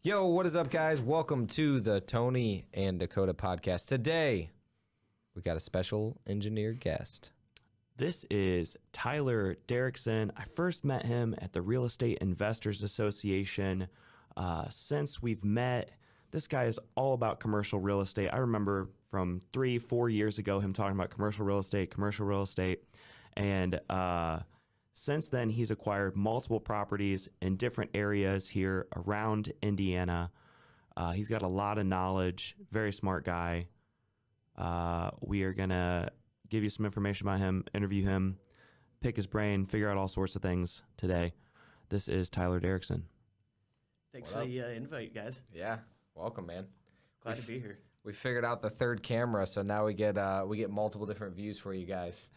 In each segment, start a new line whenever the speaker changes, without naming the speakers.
Yo, what is up, guys? Welcome to the Tony and Dakota podcast. Today, we got a special engineer guest.
This is Tyler Derickson. I first met him at the Real Estate Investors Association. Since we've met, this guy is all about commercial real estate. I remember from 3-4 years ago him talking about commercial real estate. And since then, he's acquired multiple properties in different areas here around Indiana. He's got a lot of knowledge, very smart guy. We are going to give you some information about him, interview him, pick his brain, figure out all sorts of things today. This is Tyler Derickson.
Thanks for the invite, guys.
Yeah, welcome, man.
Glad to be here.
We figured out the third camera, so now we get multiple different views for you guys.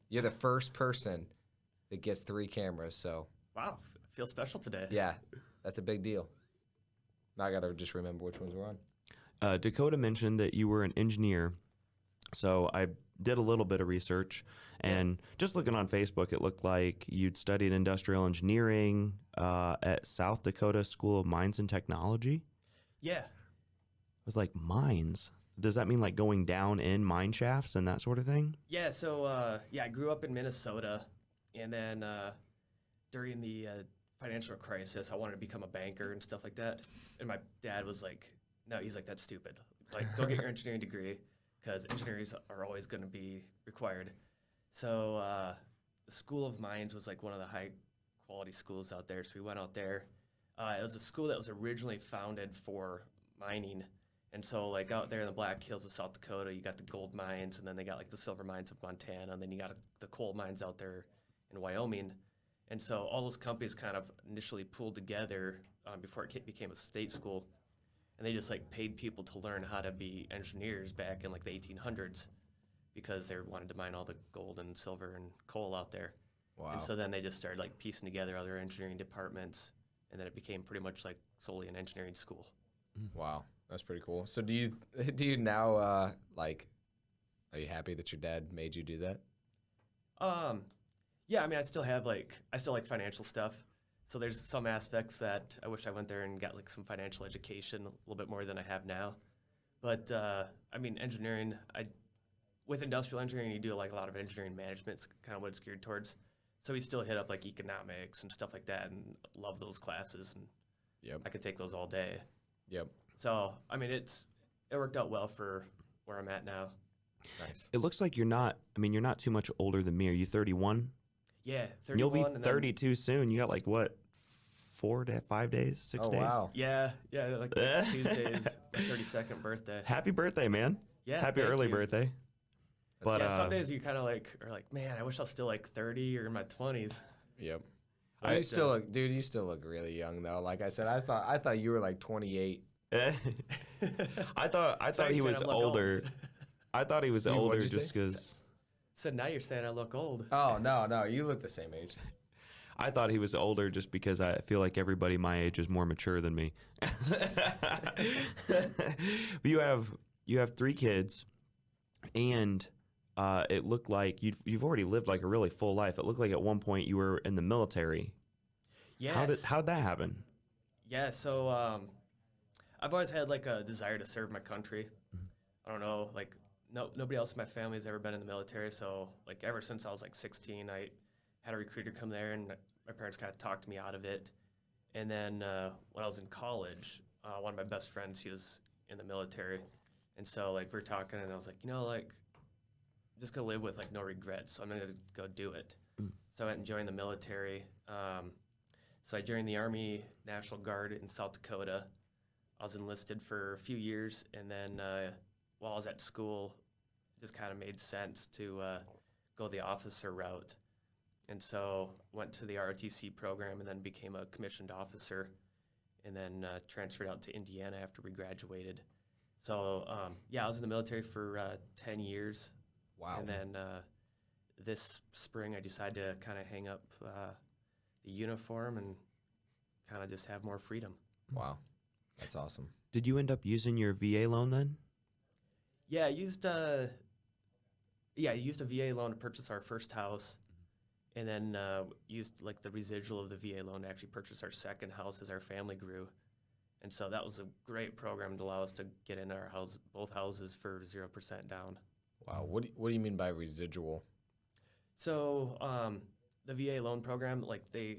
You're the first person that gets 3 cameras, so.
Wow, I feel special today.
Yeah, that's a big deal. Now I got to just remember which ones we're on.
Dakota mentioned that you were an engineer, so I did a little bit of research, and just looking on Facebook, it looked like you'd studied industrial engineering at South Dakota School of Mines and Technology.
Yeah.
I was like, mines? Does that mean like going down in mine shafts and that sort of thing?
Yeah, so I grew up in Minnesota, and then during the financial crisis, I wanted to become a banker and stuff like that. And my dad was like, no, he's like, that's stupid. Like, go get your engineering degree, because engineers are always going to be required. So the School of Mines was like one of the high-quality schools out there, so we went out there. It was a school that was originally founded for mining. And so, like, out there in the Black Hills of South Dakota, you got the gold mines, and then they got, like, the silver mines of Montana, and then you got the coal mines out there in Wyoming. And so all those companies kind of initially pooled together before it became a state school. And they just, like, paid people to learn how to be engineers back in, like, the 1800s because they wanted to mine all the gold and silver and coal out there.
Wow.
And so then they just started, like, piecing together other engineering departments, and then it became pretty much, like, solely an engineering school.
Wow, that's pretty cool. So do you now, are you happy that your dad made you do that?
Yeah, I mean, I still like financial stuff. So there's some aspects that I wish I went there and got like some financial education a little bit more than I have now. But I mean, engineering, with industrial engineering, you do like a lot of engineering management. It's kind of what it's geared towards. So we still hit up like economics and stuff like that, and love those classes. And
Yep.
I could take those all day.
Yep.
So I mean, it worked out well for where I'm at now.
Nice.
It looks like you're not too much older than me. Are you 31?
Yeah, 31.
You'll be
and then-
32 soon. You got like what, 4 to 5 days, 6 days?
Wow.
Yeah, like next Tuesday's my 32nd birthday.
Happy birthday, man.
Yeah,
Happy
thank
early
you.
birthday. But
Yeah, some days you kind of like are like, man, I wish I was still like 30 or in my 20s.
Yep. You still look, dude. You still look really young though. Like I said, I thought you were like 28.
I thought he
you
was
said I look
older. I thought he was
Wait,
older
what'd you
just
say?
because
So now you're saying I look old.
Oh no, you look the same age.
I thought he was older just because I feel like everybody my age is more mature than me. But you have 3 kids, and it looked like you've already lived like a really full life. It looked like at one point you were in the military.
Yes.
How did that happen?
Yeah. So I've always had like a desire to serve my country. I don't know, like nobody else in my family has ever been in the military. So like ever since I was like 16, I had a recruiter come there, and my parents kind of talked me out of it. And then when I was in college, one of my best friends, he was in the military. And so like we were talking, and I was like, like I'm just gonna live with like no regrets. So I'm gonna go do it. So I went and joined the military. So I joined the Army National Guard in South Dakota. I was enlisted for a few years, and then while I was at school, it just kind of made sense to go the officer route. And so went to the ROTC program and then became a commissioned officer, and then transferred out to Indiana after we graduated. So I was in the military for 10 years.
Wow.
And then this spring I decided to kind of hang up the uniform and kind of just have more freedom.
Wow. That's awesome.
Did you end up using your VA loan then?
Yeah, I used a VA loan to purchase our first house, and then used like the residual of the VA loan to actually purchase our second house as our family grew. And so that was a great program to allow us to get in our house, both houses for 0% down.
Wow. What do you mean by residual?
So the VA loan program, like they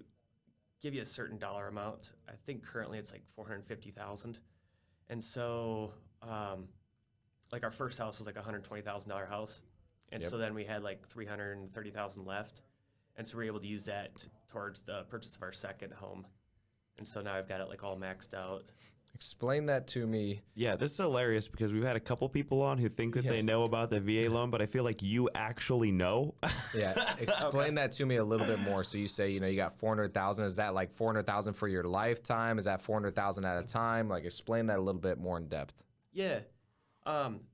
give you a certain dollar amount. I think currently it's like 450,000. And so like our first house was like a $120,000 house. And
Yep.
so then we had like 330,000 left. And so we were able to use that towards the purchase of our second home. And so now I've got it like all maxed out.
Explain that to me.
Yeah, this is hilarious because we've had a couple people on who think that
Yeah.
they know about the VA loan, but I feel like you actually know.
Yeah, explain that to me a little bit more. So you say, you got 400,000. Is that like 400,000 for your lifetime? Is that 400,000 at a time? Like, explain that a little bit more in depth.
Yeah.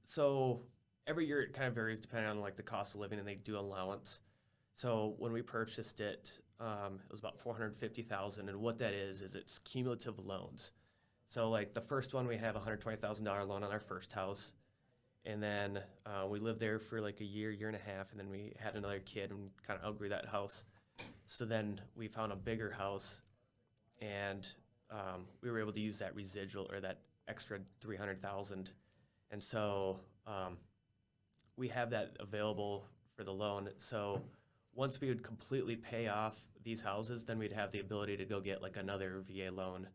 So every year it kind of varies depending on like the cost of living, and they do allowance. So when we purchased it, it was about 450,000, and what that is it's cumulative loans. So like the first one, we have a $120,000 loan on our first house, and then we lived there for like a year and a half, and then we had another kid and kind of outgrew that house. So then we found a bigger house, and we were able to use that residual or that extra 300,000, and so we have that available for the loan. So once we would completely pay off these houses, then we'd have the ability to go get like another VA loan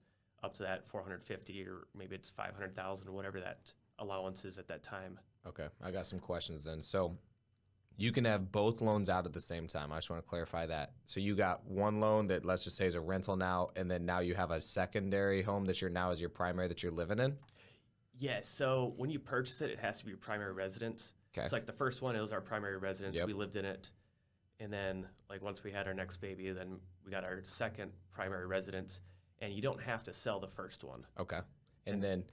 up to that 450, or maybe it's 500,000, whatever that allowance is at that time.
Okay, I got some questions then. So you can have both loans out at the same time. I just want to clarify that. So you got one loan that, let's just say, is a rental now, and then now you have a secondary home that you're now as your primary that you're living in?
Yes, so when you purchase it, it has to be your primary residence.
Okay.
So like the first one, it was our primary residence.
Yep.
We lived in it. And then like once we had our next baby, then we got our second primary residence. And you don't have to sell the first one.
Okay. And then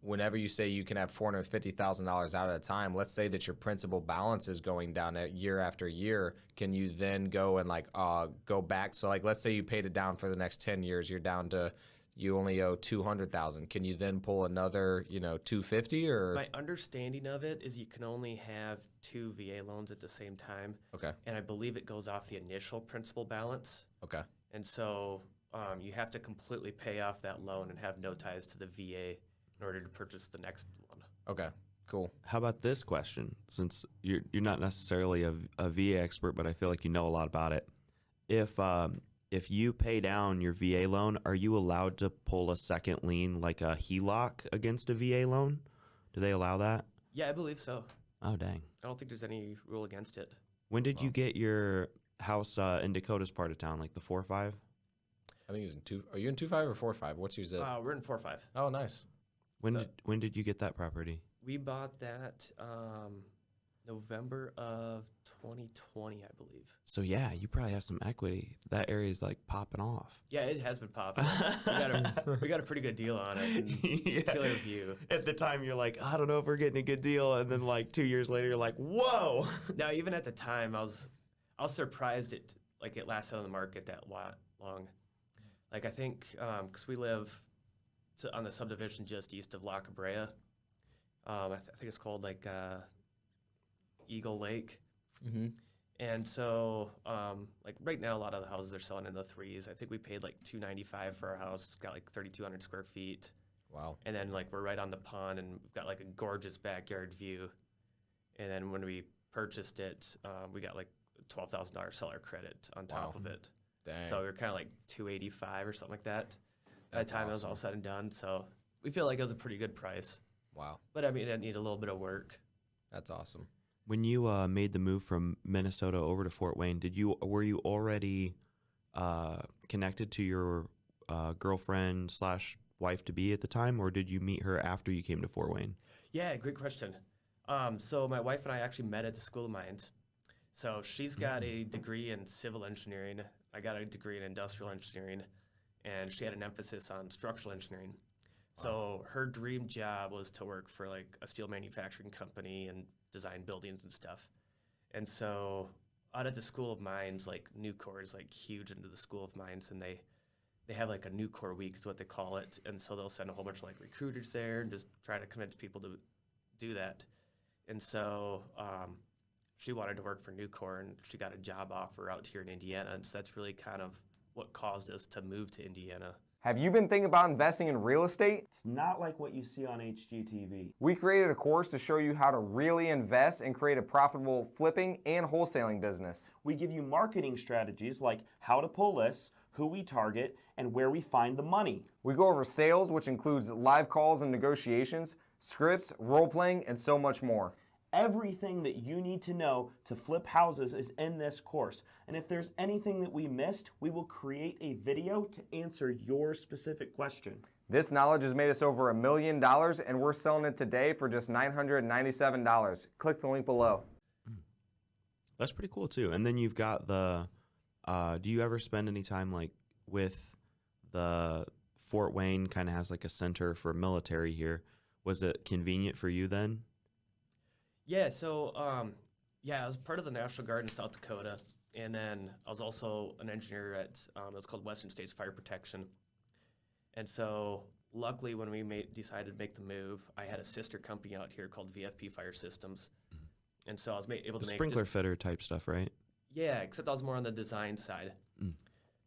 whenever you say you can have $450,000 out at a time, let's say that your principal balance is going down year after year, can you then go and like go back? So like let's say you paid it down for the next 10 years, you're down to, you only owe 200,000. Can you then pull another, 250 or?
My understanding of it is you can only have 2 VA loans at the same time.
Okay.
And I believe it goes off the initial principal balance.
Okay.
And so you have to completely pay off that loan and have no ties to the VA in order to purchase the next one.
Okay. Cool.
How about this question? Since you're not necessarily a VA expert, but I feel like you know a lot about it. If you pay down your VA loan, are you allowed to pull a second lien, like a HELOC, against a VA loan? Do they allow that?
Yeah, I believe so.
Oh, dang.
I don't think there's any rule against it.
When did you get your house in Dakota's part of town, like the 4 or 5?
I think he's in 2. Are you in 2.5 or 4.5? What's your zip?
We're in 4-5.
Oh, nice.
When did you get that property?
We bought that November of 2020, I believe.
So yeah, you probably have some equity. That area is like popping off.
Yeah, it has been popping. we got a pretty good deal on it. And
Yeah.
Killer view.
At the time, you're like, I don't know if we're getting a good deal, and then like 2 years later, you're like, whoa.
Now, even at the time, I was surprised it lasted on the market that long. Like I think because we live on the subdivision just east of La Cabrera. I think it's called like Eagle Lake.
Mm-hmm.
And so, like right now, a lot of the houses are selling in the 3s. I think we paid like $295 for our house. It's got like 3,200 square feet.
Wow.
And then like we're right on the pond, and we've got like a gorgeous backyard view. And then when we purchased it, we got like $12,000 seller credit on top
Wow.
of it.
Dang.
So we were kind of like $285 or something like that. By
That's
the time it was all
awesome.
said and done, so we feel like it was a pretty good price.
Wow.
But I mean, it needed a little bit of work.
That's awesome.
When you made the move from Minnesota over to Fort Wayne, were you already connected to your girlfriend / wife to be at the time, or did you meet her after you came to Fort Wayne?
Yeah, great question. So my wife and I actually met at the School of Mines. So she's got a degree in civil engineering. I got a degree in industrial engineering, and she had an emphasis on structural engineering. So her dream job was to work for like a steel manufacturing company and design buildings and stuff. And so out at the School of Mines, like Nucor is like huge into the School of Mines, and they have like a Nucor week is what they call it. And so they'll send a whole bunch of like recruiters there and just try to convince people to do that. And so she wanted to work for Nucor, and she got a job offer out here in Indiana. And so that's really kind of what caused us to move to Indiana.
Have you been thinking about investing in real estate?
It's not like what you see on HGTV.
We created a course to show you how to really invest and create a profitable flipping and wholesaling business.
We give you marketing strategies like how to pull lists, who we target, and where we find the money.
We go over sales, which includes live calls and negotiations, scripts, role-playing, and so much more.
Everything that you need to know to flip houses is in this course. And if there's anything that we missed, we will create a video to answer your specific question.
This knowledge has made us over $1 million, and we're selling it today for just $997. Click the link below.
That's pretty cool too. And then you've got the, do you ever spend any time like with the Fort Wayne kind of has like a center for military here. Was it convenient for you then?
Yeah, so I was part of the National Guard in South Dakota, and then I was also an engineer at it was called Western States Fire Protection. And so luckily when we decided to make the move, I had a sister company out here called VFP Fire Systems. And so I was able to make
sprinkler fitter type stuff, right?
Yeah, except I was more on the design side.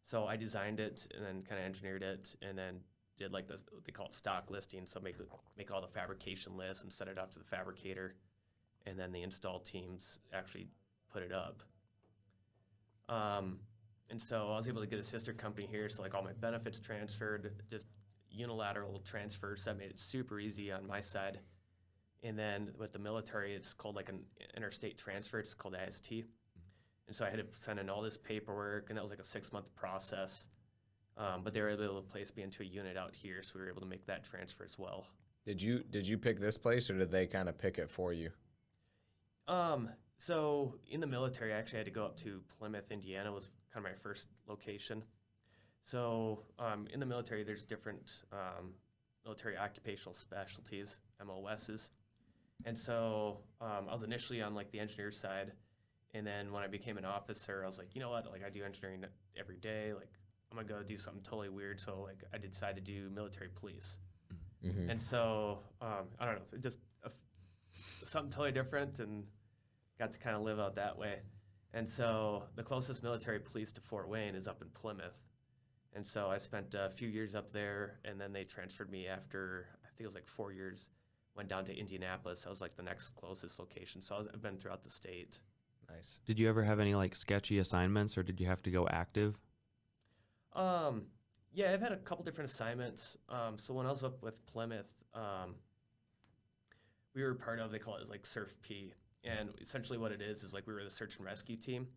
So I designed it and then kind of engineered it and then did like this, they call it stock listing. So make all the fabrication lists and send it off to the fabricator. And then the install teams actually put it up. And so I was able to get a sister company here. So like all my benefits transferred, just unilateral transfers. So that made it super easy on my side. And then with the military, it's called like an interstate transfer. It's called IST. And so I had to send in all this paperwork, and that was like a 6-month process. But they were able to place me into a unit out here, so we were able to make that transfer as well.
Did you pick this place, or did they kind of pick it for you?
So in the military, I actually had to go up to Plymouth, Indiana, was kind of my first location. So in the military, there's different military occupational specialties, MOSs. And so I was initially on like the engineer side. And then when I became an officer, I was like, you know what, like I do engineering every day. Like I'm gonna go do something totally weird. So like I decided to do military police. Mm-hmm. And so I don't know, just something totally different, and got to kind of live out that way. And so the closest military police to Fort Wayne is up in Plymouth. And so I spent a few years up there, and then they transferred me after, I think it was like 4 years, went down to Indianapolis. That was like the next closest location. So I've been throughout the state.
Nice.
Did you ever have any like sketchy assignments, or did you have to go active?
Yeah, I've had a couple different assignments. So when I was up with Plymouth, we were part of, they call it like Surf P. And essentially what it is like we were the search and rescue team.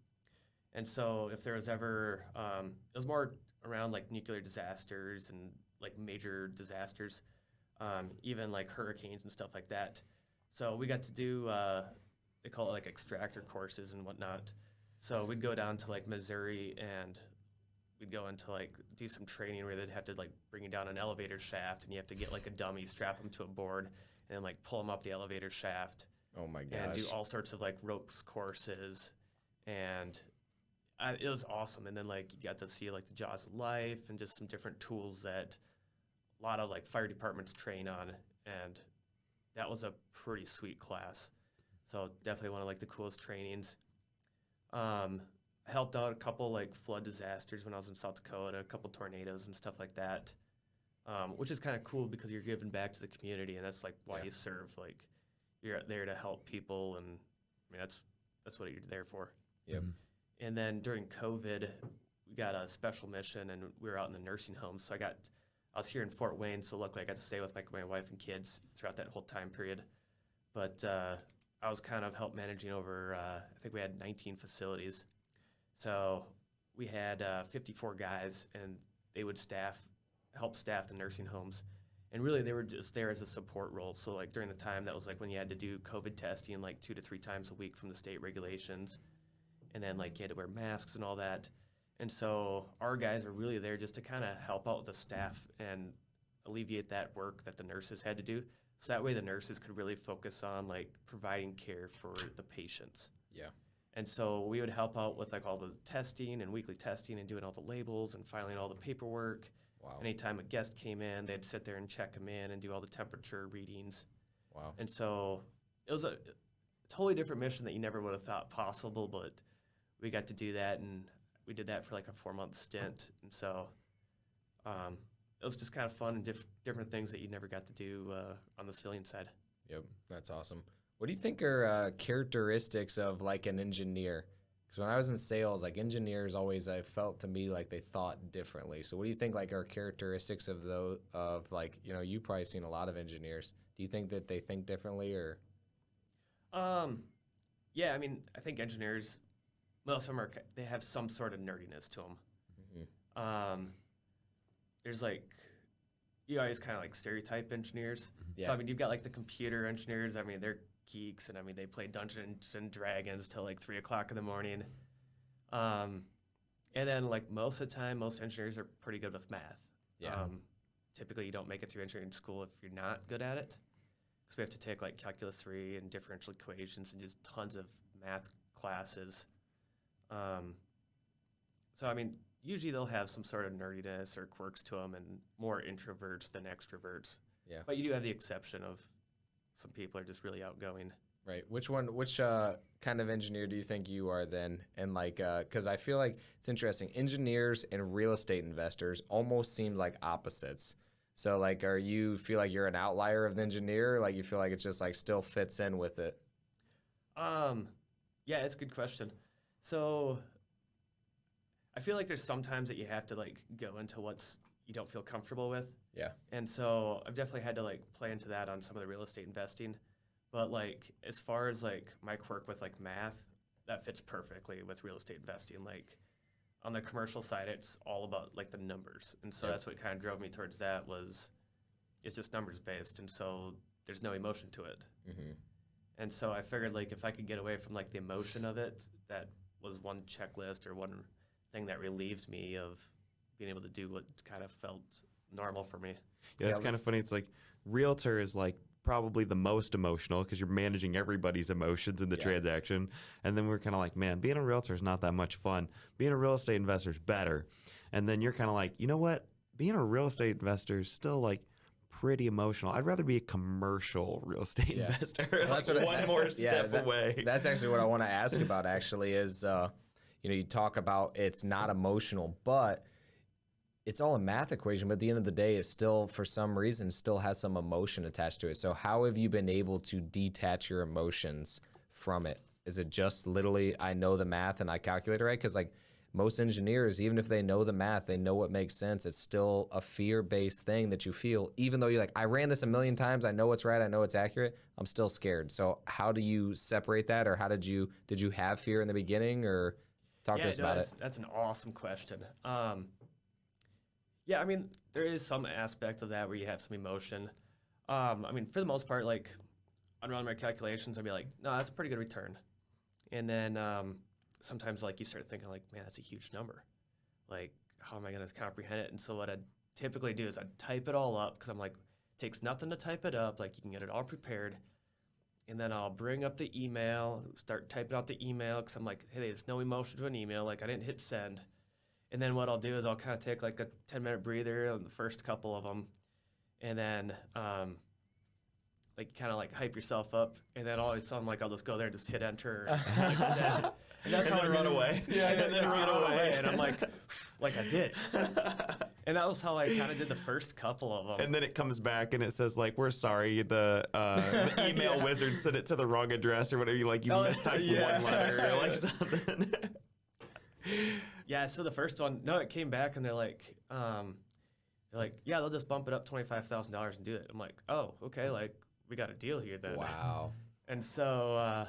And so if there was ever, it was more around like nuclear disasters and like major disasters, even like hurricanes and stuff like that. So we got to do, they call it like extractor courses and whatnot. So we'd go down to like Missouri, and we'd go into like do some training where they'd have to like bring you down an elevator shaft, and you have to get like a dummy, strap them to a board, and then like pull them up the elevator shaft.
Oh my gosh.
And do all sorts of like ropes courses, and it was awesome. And then like you got to see like the jaws of life and just some different tools that a lot of like fire departments train on, and that was a pretty sweet class. So definitely one of like the coolest trainings. Helped out a couple like flood disasters when I was in South Dakota, a couple tornadoes and stuff like that, which is kind of cool because you're giving back to the community, and that's like why you serve. Like you're there to help people, and I mean that's what you're there for.
Yep.
And then during COVID, we got a special mission, and we were out in the nursing home. So I was here in Fort Wayne, so luckily I got to stay with my wife and kids throughout that whole time period. But I was kind of help managing over, I think we had 19 facilities. So we had 54 guys, and they would help staff the nursing homes. And really they were just there as a support role. So like during the time, that was like when you had to do COVID testing like 2 to 3 times a week from the state regulations. And then like you had to wear masks and all that. And so our guys were really there just to kind of help out the staff and alleviate that work that the nurses had to do. So that way the nurses could really focus on like providing care for the patients.
Yeah.
And so we would help out with like all the testing and weekly testing and doing all the labels and filing all the paperwork.
Wow.
Anytime a guest came in, they'd sit there and check them in and do all the temperature readings.
Wow.
And so it was a totally different mission that you never would have thought possible, but we got to do that, and we did that for like a 4-month stint. And so it was just kind of fun and different things that you never got to do on the civilian side.
Yep, that's awesome. What do you think are characteristics of like an engineer? Because when I was in sales, like engineers always, I felt to me like they thought differently. So what do you think like are characteristics of those of like, you know, you probably seen a lot of engineers. Do you think that they think differently or?
Yeah, I mean, I think engineers, most of them they have some sort of nerdiness to them.
Mm-hmm.
There's like, you always kind of like stereotype engineers.
Yeah.
So I mean, you've got like the computer engineers. I mean, they're geeks, and I mean, they play Dungeons and Dragons till like 3 o'clock in the morning. And then like most of the time, most engineers are pretty good with math.
Yeah.
Typically, you don't make it through engineering school if you're not good at it, because we have to take like calculus 3 and differential equations and just tons of math classes. So I mean, usually they'll have some sort of nerdiness or quirks to them, and more introverts than extroverts.
Yeah.
But you do have the exception of some people are just really outgoing.
Right. Which kind of engineer do you think you are then? And like, because I feel like it's interesting. Engineers and real estate investors almost seem like opposites. So like, feel like you're an outlier of the engineer? Like you feel like it's just like still fits in with it?
Yeah, it's a good question. So I feel like there's sometimes that you have to like go into what's you don't feel comfortable with.
Yeah.
And so I've definitely had to like play into that on some of the real estate investing. But like as far as like my quirk with like math, that fits perfectly with real estate investing. Like on the commercial side, it's all about like the numbers. And so that's what kind of drove me towards that it's just numbers based. And so there's no emotion to it.
Mm-hmm.
And so I figured like if I could get away from like the emotion of it, that was one checklist or one thing that relieved me of being able to do what kind of felt normal for me.
Yeah, it's kind of funny. It's like realtor is like probably the most emotional because you're managing everybody's emotions in the transaction. And then we're kind of like, man, being a realtor is not that much fun. Being a real estate investor is better. And then you're kind of like, you know what? Being a real estate investor is still like pretty emotional. I'd rather be a commercial real estate investor.
Well,
like one more step away.
That's actually what I want to ask about actually is, you talk about it's not emotional, but it's all a math equation, but at the end of the day, it still, for some reason, still has some emotion attached to it. So how have you been able to detach your emotions from it? Is it just literally, I know the math and I calculate it right? Because like most engineers, even if they know the math, they know what makes sense. It's still a fear-based thing that you feel, even though you're like, I ran this a million times. I know it's right. I know it's accurate. I'm still scared. So how do you separate that? Or did you have fear in the beginning or talk to us about it?
That's an awesome question. Yeah, I mean, there is some aspect of that where you have some emotion. I mean, for the most part, like, I'd run my calculations, I'd be like, no, that's a pretty good return. And then sometimes, like, you start thinking, like, man, that's a huge number. Like, how am I going to comprehend it? And so what I'd typically do is I'd type it all up because I'm like, it takes nothing to type it up. Like, you can get it all prepared. And then I'll bring up the email, start typing out the email because I'm like, hey, there's no emotion to an email. Like, I didn't hit send. And then what I'll do is I'll kind of take like a 10-minute breather on the first couple of them, and then like kind of like hype yourself up, and then all of a sudden like I'll just go there and just hit enter, and that's how I run away. Yeah, and then run away, and I'm like I did. And that was how I kind of did the first couple of them.
And then it comes back and it says like, we're sorry, the email wizard sent it to the wrong address or whatever. You mistyped one letter or like something.
Yeah, so the first one, no, it came back and they're like, yeah, they'll just bump it up $25,000 and do it. I'm like, oh, okay, like we got a deal here then.
Wow.
And so,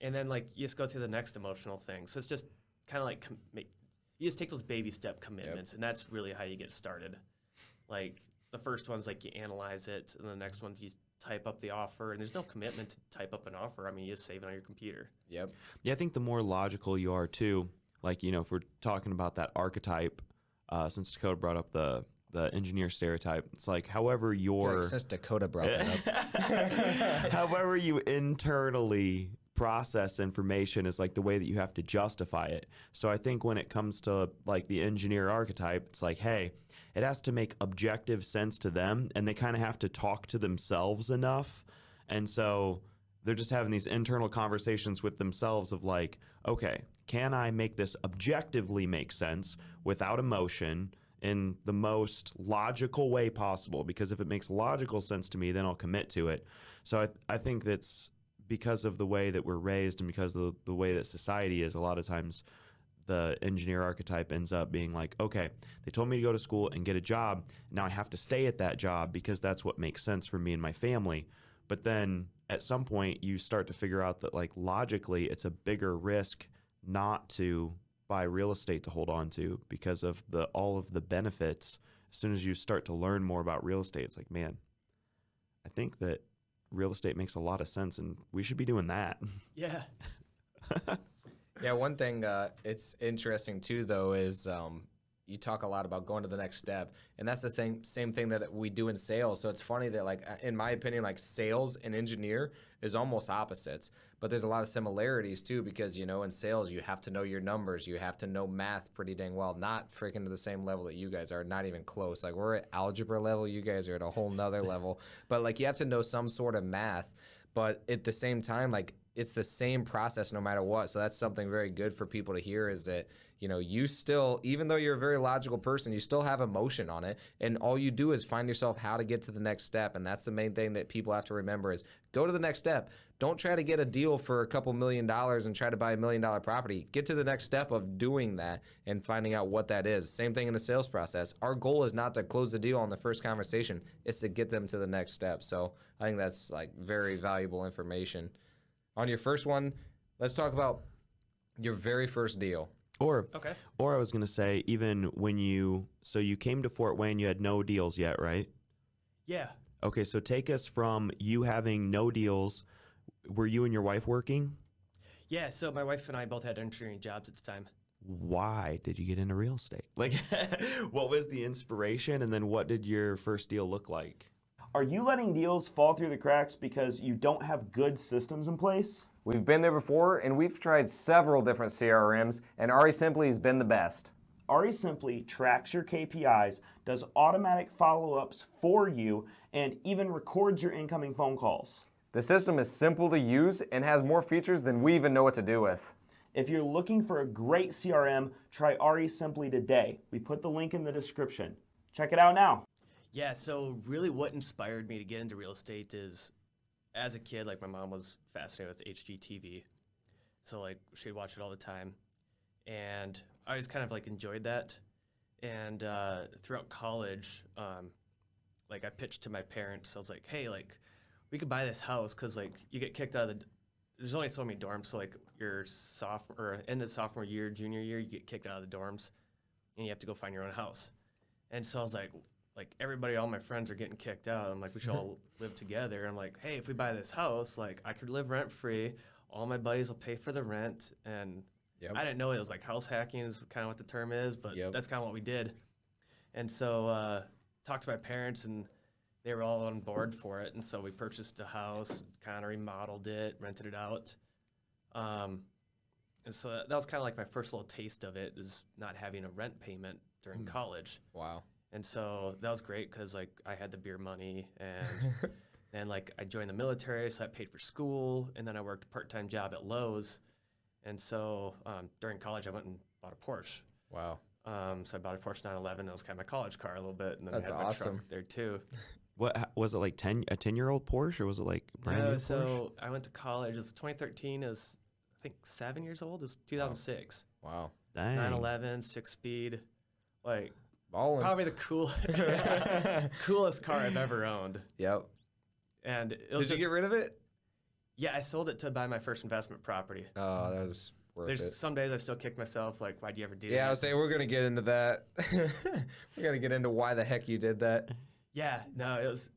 and then like you just go through the next emotional thing. So it's just kind of like you just take those baby step commitments, and that's really how you get started. Like the first one's like you analyze it, and the next one's you type up the offer, and there's no commitment to type up an offer. I mean, you just save it on your computer.
Yep.
Yeah, I think the more logical you are too, like, if we're talking about that archetype, since Dakota brought up the engineer stereotype, it's like however
since Dakota brought that up.
however you internally process information is like the way that you have to justify it. So I think when it comes to like the engineer archetype, it's like, hey, it has to make objective sense to them, and they kind of have to talk to themselves enough. And so they're just having these internal conversations with themselves of like, okay, can I make this objectively make sense without emotion in the most logical way possible, because if it makes logical sense to me, then I'll commit to it. So I think that's because of the way that we're raised and because of the way that society is. A lot of times the engineer archetype ends up being like, okay, they told me to go to school and get a job. Now I have to stay at that job because that's what makes sense for me and my family. But then at some point you start to figure out that, like, logically it's a bigger risk not to buy real estate to hold on to because of all of the benefits. As soon as you start to learn more about real estate, it's like, man, I think that real estate makes a lot of sense and we should be doing that.
Yeah.
Yeah, one thing it's interesting too, though, is you talk a lot about going to the next step, and that's the same thing that we do in sales. So it's funny that, like, in my opinion, like, sales and engineer is almost opposites, but there's a lot of similarities too, because, you know, in sales you have to know your numbers, you have to know math pretty dang well, not freaking to the same level that you guys are, not even close. Like, we're at algebra level, you guys are at a whole nother level, but, like, you have to know some sort of math, but at the same time, like, it's the same process no matter what. So that's something very good for people to hear, is that, you know, you still, even though you're a very logical person, you still have emotion on it. And all you do is find yourself how to get to the next step. And that's the main thing that people have to remember, is go to the next step. Don't try to get a deal for a couple $1 million and try to buy $1 million property. Get to the next step of doing that and finding out what that is. Same thing in the sales process. Our goal is not to close the deal on the first conversation. It's to get them to the next step. So I think that's, like, very valuable information. On your first one, let's talk about your very first deal.
Or I was going to say, even when you came to Fort Wayne, you had no deals yet, right?
Yeah.
Okay, so take us from you having no deals. Were you and your wife working?
Yeah, so my wife and I both had engineering jobs at the time.
Why did you get into real estate? Like, what was the inspiration, and then what did your first deal look like?
Are you letting deals fall through the cracks because you don't have good systems in place?
We've been there before, and we've tried several different CRMs, and RE Simply has been the best.
RE Simply tracks your KPIs, does automatic follow-ups for you, and even records your incoming phone calls.
The system is simple to use and has more features than we even know what to do with.
If you're looking for a great CRM, try RE Simply today. We put the link in the description. Check it out now.
Yeah, so really what inspired me to get into real estate is, as a kid, like, my mom was fascinated with HGTV. So, like, she'd watch it all the time. And I always kind of, like, enjoyed that. And throughout college, like, I pitched to my parents. I was like, hey, like, we could buy this house because, like, you get kicked out of there's only so many dorms. So, like, your end of sophomore year, junior year, you get kicked out of the dorms. And you have to go find your own house. And so I was like, everybody, all my friends are getting kicked out. I'm like, we should all live together. I'm like, hey, if we buy this house, like, I could live rent-free. All my buddies will pay for the rent. And I didn't know it was, like, house hacking is kind of what the term is, but that's kind of what we did. And so talked to my parents, and they were all on board for it. And so we purchased a house, kind of remodeled it, rented it out. And so that was kind of like my first little taste of it, is not having a rent payment during college.
Wow.
And so that was great because, like, I had the beer money, and then, like, I joined the military, so that paid for school, and then I worked a part-time job at Lowe's. And so during college, I went and bought a Porsche.
Wow.
So I bought a Porsche 911. That was kind of my college car a little bit, and then
That's
I had my
awesome.
truck there too.
What was it, like, a 10-year-old Porsche, or was it like brand new Porsche?
So I went to college. It was 2013. It was, I think, 7 years old. It was 2006.
Wow.
Dang.
911, 6-speed, like.
Ballin'.
Probably the coolest car I've ever owned.
Yep.
And it was
Did you get rid of it?
Yeah, I sold it to buy my first investment property.
Oh, that was worth it.
There's some days I still kick myself, like, why'd you ever do that?
Yeah, I was saying we're gonna get into that. We're gonna get into why the heck you did that.
Yeah, no, it was.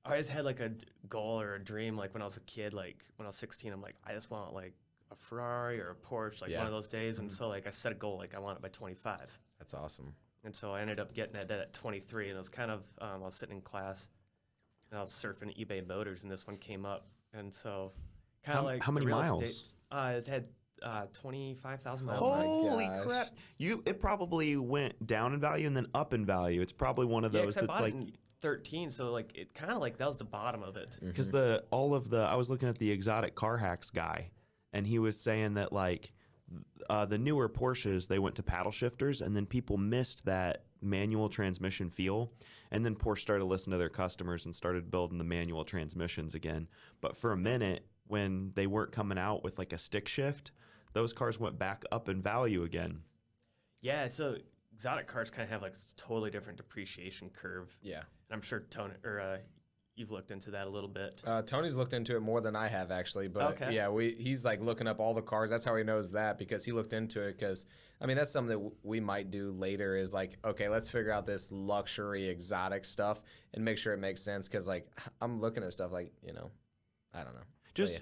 I always had, like, a goal or a dream, like, when I was a kid, like, when I was 16, I'm like, I just want, like, a Ferrari or a Porsche, like, one of those days. And so, like, I set a goal, like, I want it by 25.
That's awesome.
And so I ended up getting it at 23, and it was kind of, I was sitting in class, and I was surfing eBay Motors, and this one came up. And so kind of like
how many
real
miles?
Estate, it had 25,000 miles.
Holy crap! It probably went down in value and then up in value. It's probably one of those that's like
13, so like it kind of like that was the bottom of it.
Because I was looking at the exotic car hacks guy, and he was saying that, like, the newer Porsches, they went to paddle shifters, and then people missed that manual transmission feel. And then Porsche started to listen to their customers and started building the manual transmissions again. But for a minute, when they weren't coming out with like a stick shift, those cars went back up in value again.
Yeah, so exotic cars kind of have like a totally different depreciation curve.
Yeah.
And I'm sure Tony or you've looked into that a little bit.
Tony's looked into it more than I have actually, but
Okay.
yeah, he's like looking up all the cars. That's how he knows that, because he looked into it. Because I mean, that's something that we might do later. Is like, okay, let's figure out this luxury exotic stuff and make sure it makes sense. Because like I'm looking at stuff like, I don't know.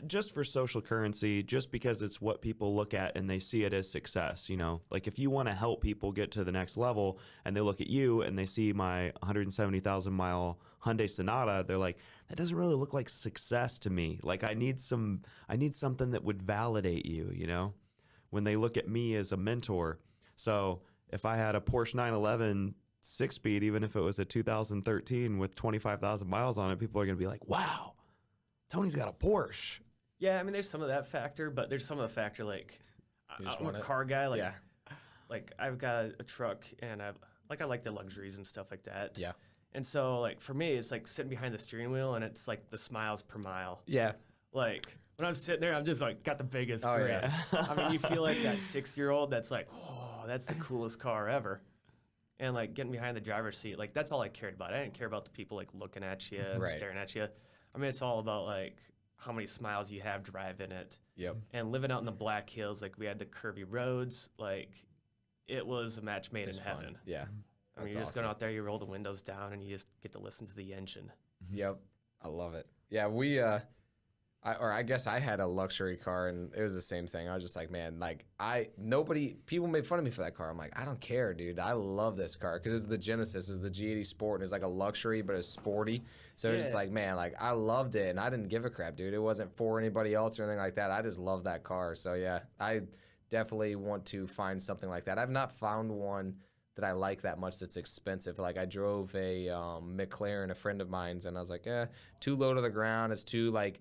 Just for social currency, just because it's what people look at and they see it as success, Like if you want to help people get to the next level and they look at you and they see my 170,000 mile Hyundai Sonata, they're like, that doesn't really look like success to me. Like I need something that would validate you, when they look at me as a mentor. So if I had a Porsche 911 6-speed, even if it was a 2013 with 25,000 miles on it, people are going to be like, wow, Tony's got a Porsche.
Yeah, I mean, there's some of that factor, but there's some of the factor like I'm a car guy. Like, like I've got a truck, and I like the luxuries and stuff like that.
Yeah.
And so like for me, it's like sitting behind the steering wheel, and it's like the smiles per mile.
Yeah.
Like when I'm sitting there, I'm just like got the biggest
Oh,
grin.
yeah.
I mean, you feel like that 6-year-old that's like, oh, that's the coolest car ever. And like getting behind the driver's seat, like that's all I cared about. I didn't care about the people like looking at you and
Right.
staring at you. I mean, it's all about like how many smiles you have driving it.
Yep.
And living out in the Black Hills, like we had the curvy roads, like it was a match made
It's
in
fun.
heaven.
Yeah.
I mean,
That's
you're just going
awesome.
out there, you roll the windows down, and you just get to listen to the engine.
Yep. I love it. Yeah, I guess I had a luxury car, and it was the same thing. I was just like, man, like people made fun of me for that car. I'm like, I don't care, dude. I love this car because it's the Genesis, it's the G80 Sport, and it's like a luxury, but it's sporty. So it's just
Yeah.
like, man, like I loved it, and I didn't give a crap, dude. It wasn't for anybody else or anything like that. I just love that car. So yeah, I definitely want to find something like that. I've not found one that I like that much that's expensive. Like I drove a McLaren, a friend of mine's, and I was like, too low to the ground. It's too like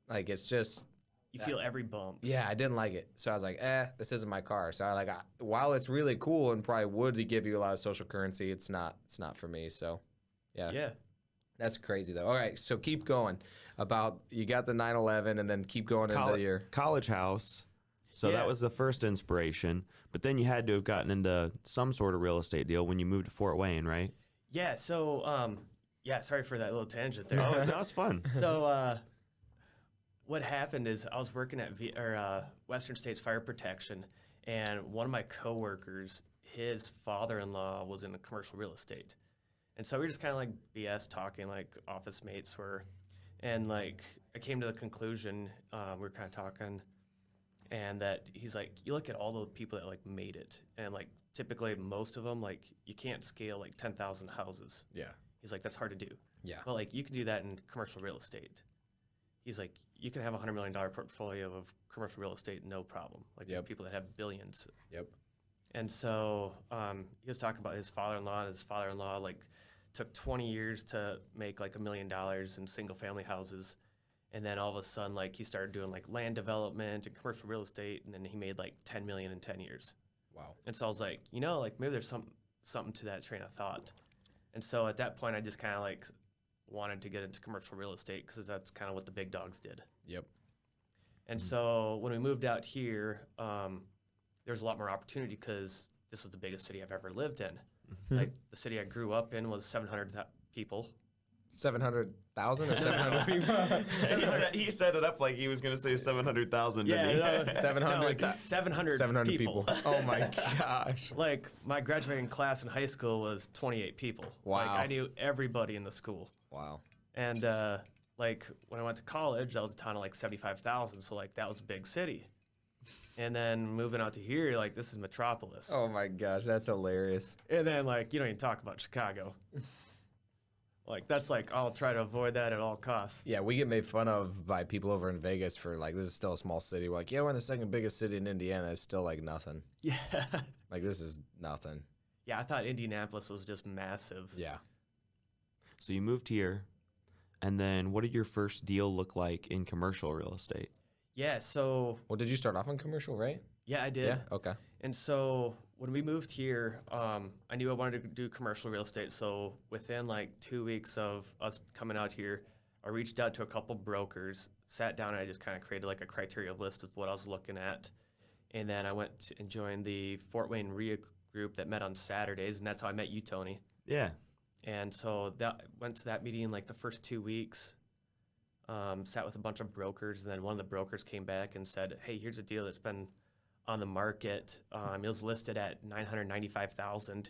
it's just,
You feel every bump.
yeah, I didn't like it. So I was like, this isn't my car. So while it's really cool and probably would give you a lot of social currency, it's not for me. So yeah.
Yeah.
That's crazy though. All right, so keep going. You got the 911 and then keep going into your
College house. So
Yeah.
that was the first inspiration. But then you had to have gotten into some sort of real estate deal when you moved to Fort Wayne, right?
Yeah. So, sorry for that little tangent there.
Oh, that was fun.
So, what happened is I was working at Western States Fire Protection, and one of my coworkers, his father-in-law was in the commercial real estate. And so we were just kind of like BS talking, like office mates were. And like I came to the conclusion, we were kind of talking, and that he's like, you look at all the people that like made it, and like typically most of them, like you can't scale like 10,000 houses.
yeah.
He's like, that's hard to do.
Yeah.
But like you can do that in commercial real estate. He's like, you can have a $100 million portfolio of commercial real estate, no problem. Like there's
Yep.
people that have billions.
Yep.
And so he was talking about his father-in-law, and his father-in-law like took 20 years to make like $1 million in single-family houses. And then all of a sudden, like he started doing like land development and commercial real estate, and then he made like 10 million in 10 years.
Wow.
And so I was like, like maybe there's something to that train of thought. And so at that point, I just kind of like wanted to get into commercial real estate because that's kind of what the big dogs did.
Yep.
And so when we moved out here, there's a lot more opportunity because this was the biggest city I've ever lived in. Like the city I grew up in was 700 people.
700,000 or 700 people?
he set it up like he was going to say 700,000.
Yeah,
700
like 700
700
people.
people. Oh my gosh.
Like my graduating class in high school was 28 people. Like
Wow.
I knew everybody in the school.
Wow.
And like when I went to college, that was a town of like 75,000. So like that was a big city. And then moving out to here, like this is Metropolis.
Oh my gosh, that's hilarious.
And then like you don't even talk about Chicago. Like that's like I'll try to avoid that at all costs.
Yeah, we get made fun of by people over in Vegas for like, this is still a small city. We're like, yeah, we're in the second biggest city in Indiana. It's still like nothing.
Yeah.
Like this is nothing.
Yeah, I thought Indianapolis was just massive.
Yeah.
So you moved here, and then what did your first deal look like in commercial real estate?
Yeah, so
Well, did you start off in commercial, right?
yeah, I did.
Yeah. Okay.
And so when we moved here, I knew I wanted to do commercial real estate. So within like 2 weeks of us coming out here, I reached out to a couple brokers, sat down, and I just kind of created like a criteria list of what I was looking at. And then I went and joined the Fort Wayne REIA group that met on Saturdays, and that's how I met you, Tony.
Yeah.
And so that went to that meeting like the first 2 weeks, sat with a bunch of brokers, and then one of the brokers came back and said, hey, here's a deal that's been on the market. It was listed at $995,000,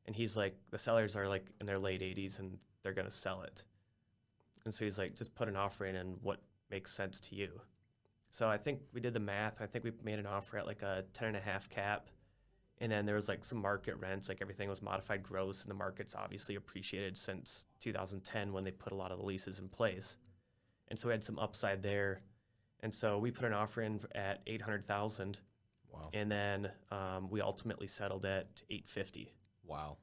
and he's like, the sellers are like in their late 80s, and they're going to sell it. And so he's like, just put an offer in and what makes sense to you. So I think we did the math. I think we made an offer at like a 10.5 cap. And then there was like some market rents, like everything was modified gross, and the market's obviously appreciated since 2010 when they put a lot of the leases in place. And so we had some upside there. And so we put an offer in at $800,000.
Wow.
And then we ultimately settled at $850,000.
Wow.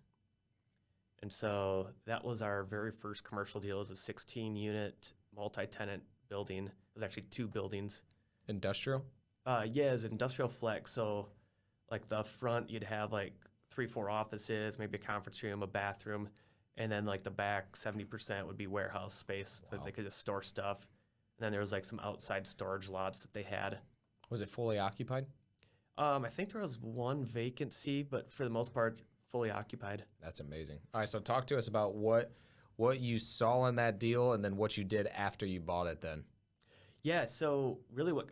And so that was our very first commercial deal. It was a 16-unit multi-tenant building. It was actually 2 buildings.
Industrial?
Yeah, it was industrial flex. So like the front, you'd have like 3-4 offices, maybe a conference room, a bathroom, and then like the back 70% would be warehouse space that they could just store stuff. And then there was like some outside storage lots that they had.
Was it fully occupied?
I think there was one vacancy, but for the most part, fully occupied.
That's amazing. All right, so talk to us about what you saw in that deal and then what you did after you bought it then.
Yeah, so really what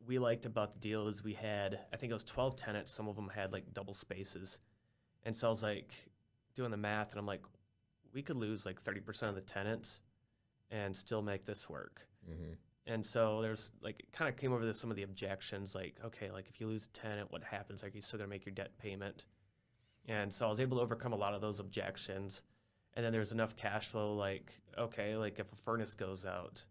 we liked about the deal is we had, I think it was 12 tenants. Some of them had like double spaces. And so I was like doing the math, and I'm like, we could lose like 30% of the tenants and still make this work.
Mm-hmm.
And so there's like, it kind of came over to some of the objections, like, okay, like if you lose a tenant, what happens? Like, you still gonna make your debt payment. And so I was able to overcome a lot of those objections. And then there's enough cash flow, like, okay, like if a furnace goes out,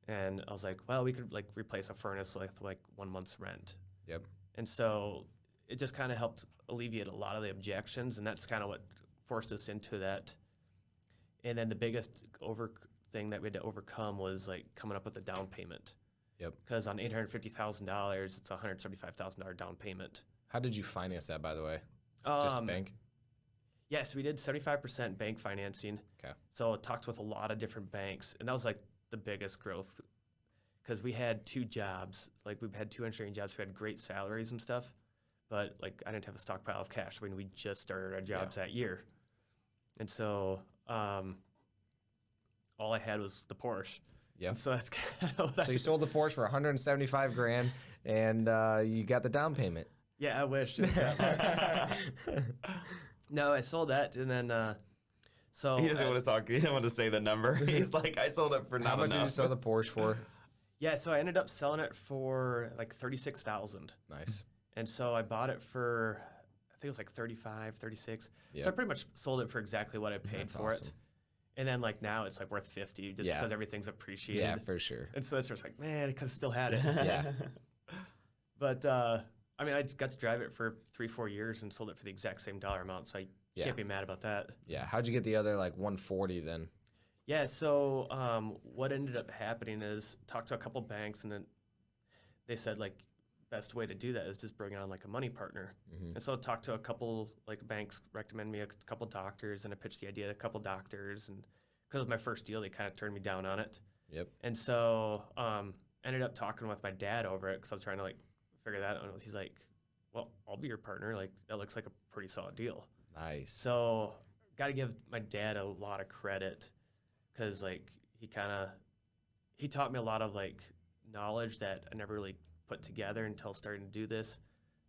and I was like, well, we could like replace a furnace with like 1 month's rent.
Yep.
And so it just kind of helped alleviate a lot of the objections, and that's kind of what forced us into that. And then the biggest thing that we had to overcome was like coming up with a down payment.
Yep.
Because on $850,000, it's a $175,000 down payment.
How did you finance that, by the way? Just bank?
Yes, we did 75% bank financing.
Okay.
So I talked with a lot of different banks, and that was like the biggest growth because we had 2 jobs. Like we had 2 engineering jobs. We had great salaries and stuff, but like I didn't have a stockpile of cash. I mean, we just started our jobs that year. And so all I had was the Porsche.
Yeah.
So that's kind of what
So you sold the Porsche for $175,000 and you got the down payment.
Yeah, I wish it was that much. No, I sold that, and then so
He doesn't want to talk. He doesn't want to say the number. He's like, I sold it for not
How much
enough.
did you sell the Porsche for?
Yeah, so I ended up selling it for like $36,000.
Nice.
And so I bought it for, I think it was like 35, 36.
Yep.
So I pretty much sold it for exactly what I paid
That's
for it.
awesome.
And then like now it's like worth 50 just
Yeah.
because everything's appreciated.
Yeah, for sure.
And so it's just like, man, I could have still had it.
Yeah.
But I mean, I got to drive it for 3-4 years and sold it for the exact same dollar amount. So I can't be mad about that.
Yeah. How'd you get the other like 140 then?
Yeah, so what ended up happening is talked to a couple banks, and then they said like best way to do that is just bring on like a money partner.
Mm-hmm.
And so I talked to a couple like banks, recommend me a couple doctors, and I pitched the idea to a couple doctors, and because it was my first deal, they kind of turned me down on it.
Yep.
And so ended up talking with my dad over it because I was trying to like figure that out. He's like, well, I'll be your partner. Like that looks like a pretty solid deal.
Nice.
So got to give my dad a lot of credit because like he taught me a lot of like knowledge that I never really put together until starting to do this.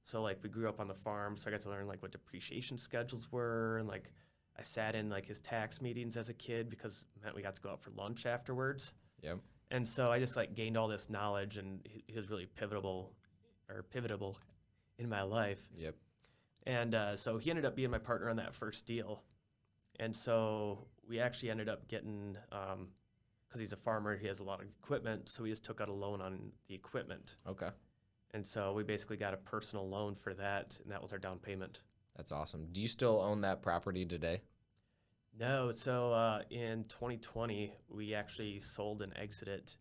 So like we grew up on the farm, so I got to learn like what depreciation schedules were, and like I sat in like his tax meetings as a kid because it meant we got to go out for lunch afterwards.
Yep.
And so I just like gained all this knowledge, and he was really pivotal in my life.
Yep.
And so he ended up being my partner on that first deal. And so we actually ended up getting, because he's a farmer, he has a lot of equipment, so we just took out a loan on the equipment.
Okay.
And so we basically got a personal loan for that, and that was our down payment.
That's awesome. Do you still own that property today?
No, so in 2020, we actually sold and exited,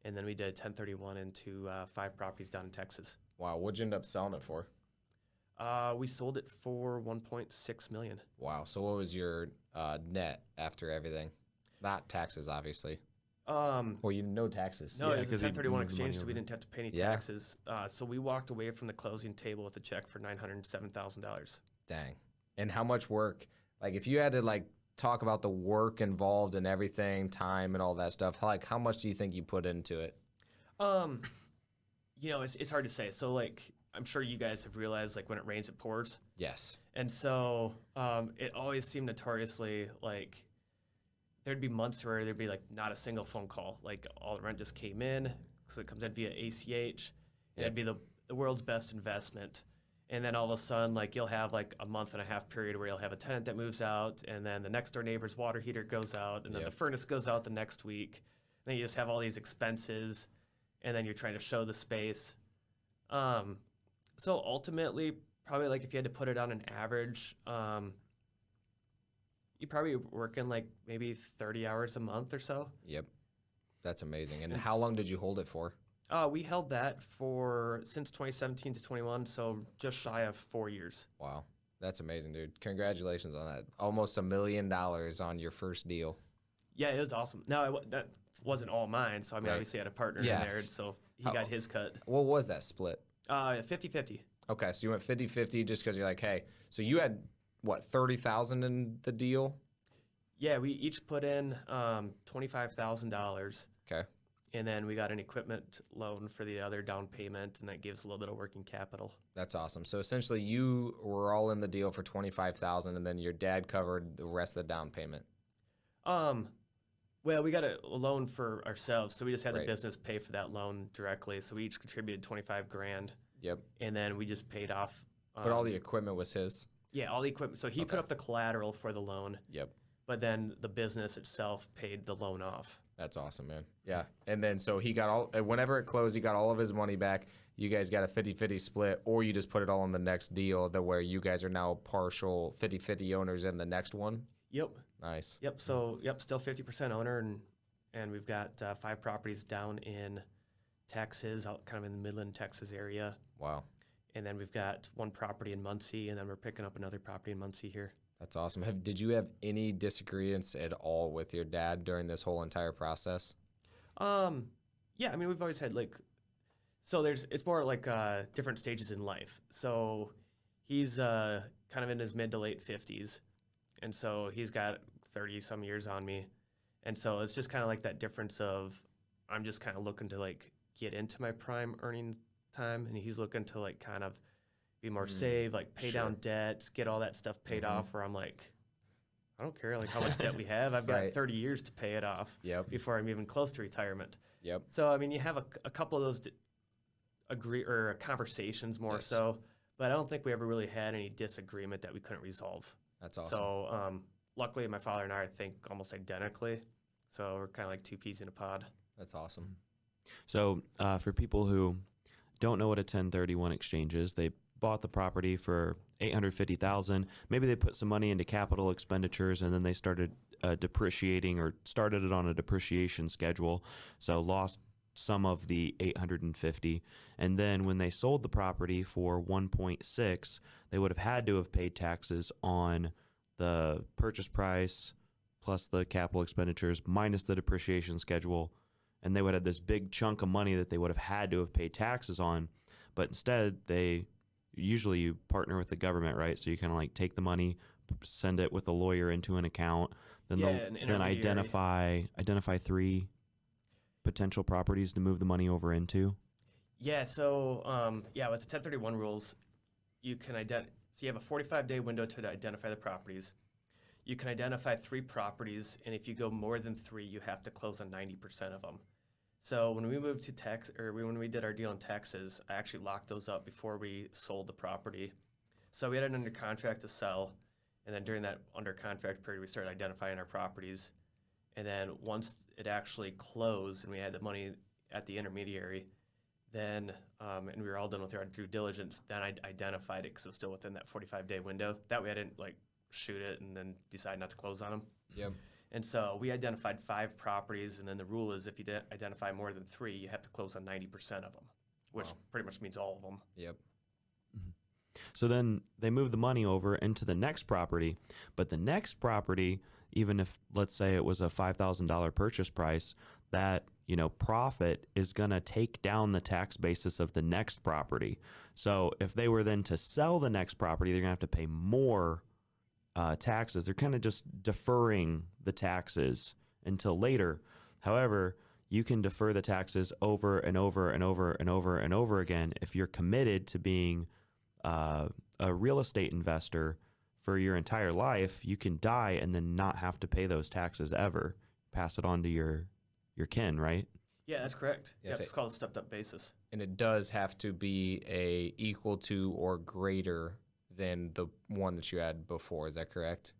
and then we did 1031 into 5 properties down in Texas.
Wow. What'd you end up selling it for?
We sold it for 1.6 million.
Wow. So what was your net after everything? Not taxes, obviously.
Um,
Well, you no taxes.
no,
Yeah,
it was a
'cause you
1031
moved the money
exchange, so we
over.
didn't have to pay any
Yeah.
taxes. So we walked away from the closing table with a check for $907,000.
Dang. And how much work? Like, if you had to like talk about the work involved and everything, time and all that stuff, like how much do you think you put into it?
You know, it's hard to say. So like, I'm sure you guys have realized like when it rains, it pours.
Yes.
And so it always seemed notoriously like there'd be months where there'd be like not a single phone call. Like all the rent just came in because it comes in via ACH. And it'd be the world's best investment. And then all of a sudden, like you'll have like a month and a half period where you'll have a tenant that moves out, and then the next door neighbor's water heater goes out, and then the furnace goes out the next week. And then you just have all these expenses, and then you're trying to show the space. So ultimately, probably like if you had to put it on an average, you probably working like maybe 30 hours a month or so.
Yep. That's amazing. And
It's-
how long did you hold it for?
We held that for since 2017 to 21, so just shy of 4 years.
Wow. That's amazing, dude. Congratulations on that. Almost $1 million on your first deal.
Yeah, it was awesome. No, that wasn't all mine, so I mean,
Right.
obviously I had a partner in
Yes.
there, so he got his cut.
What was that split?
50-50.
Okay, so you went 50-50 just because you're like, hey, so you had, what, 30,000 in the deal?
Yeah, we each put in $25,000,
Okay.
and then we got an equipment loan for the other down payment, and that gives a little bit of working capital.
That's awesome. So essentially you were all in the deal for 25,000 and then your dad covered the rest of the down payment.
Well, we got a loan for ourselves, so we just had the
Right.
business pay for that loan directly. So we each contributed 25 grand,
Yep.
and then we just paid off.
But all the equipment was his.
Yeah, all the equipment. So he put
Okay.
up the collateral for the loan,
Yep.
but then the business itself paid the loan off.
That's awesome, man. Yeah. And then so he got whenever it closed, he got all of his money back. You guys got a 50-50 split, or you just put it all in the next deal where you guys are now partial 50-50 owners in the next one.
Yep.
Nice.
Yep. So still 50% owner, and we've got 5 properties down in Texas, out kind of in the Midland, Texas area,
Wow.
and then we've got 1 property in Muncie, and then we're picking up another property in Muncie here.
That's awesome. Did you have any disagreements at all with your dad during this whole entire process?
Yeah. I mean, we've always had so it's more like different stages in life. So he's kind of in his mid to late 50s, and so he's got 30 some years on me. And so it's just kind of like that difference of I'm just kind of looking to like get into my prime earning time, and he's looking to like kind of be more saved, like pay down debts, get all that stuff paid off, where I'm like, I don't care like how much debt we have. I've got
Right.
30 years to pay it off
Yep.
before I'm even close to retirement.
Yep.
So, I mean, you have a couple of those conversations more
Yes.
so, but I don't think we ever really had any disagreement that we couldn't resolve.
That's awesome.
So, luckily, my father and I think almost identically. So we're kind of like 2 peas in a pod.
That's awesome.
So for people who don't know what a 1031 exchange is, they bought the property for $850,000. Maybe they put some money into capital expenditures, and then they started depreciating or started it on a depreciation schedule. So lost some of the 850, and then when they sold the property for 1.6, they would have had to have paid taxes on the purchase price plus the capital expenditures minus the depreciation schedule, and they would have this big chunk of money that they would have had to have paid taxes on. But instead, they usually you partner with the government, right? So you kind of like take the money, send it with a lawyer into an account, then
Yeah, an
then identify 3 potential properties to move the money over into.
Yeah, so with the 1031 rules, you can so you have a 45-day window to identify the properties. You can identify 3 properties, and if you go more than 3, you have to close on 90% of them. So when we moved to Texas, or when we did our deal in Texas, I actually locked those up before we sold the property. So we had it under contract to sell, and then during that under contract period, we started identifying our properties. And then once it actually closed and we had the money at the intermediary, then, and we were all done with our due diligence, then I identified it because it was still within that 45-day window. That way I didn't like shoot it and then decide not to close on them.
Yep.
And so we identified 5 properties, and then the rule is if you identify more than 3, you have to close on 90% of them, which pretty much means all of them.
Yep.
So then they move the money over into the next property, but the next property, even if let's say it was a $5,000 purchase price, that profit is going to take down the tax basis of the next property. So if they were then to sell the next property, they're going to have to pay more taxes. They're kind of just deferring the taxes until later. However, you can defer the taxes over and over and over and over and over again if you're committed to being a real estate investor for your entire life. You can die and then not have to pay those taxes ever. Pass it on to your kin, right?
Yeah, that's correct.
Yes,
It's called a stepped-up basis.
And it does have to be a equal to or greater than the one that you had before. Is that correct?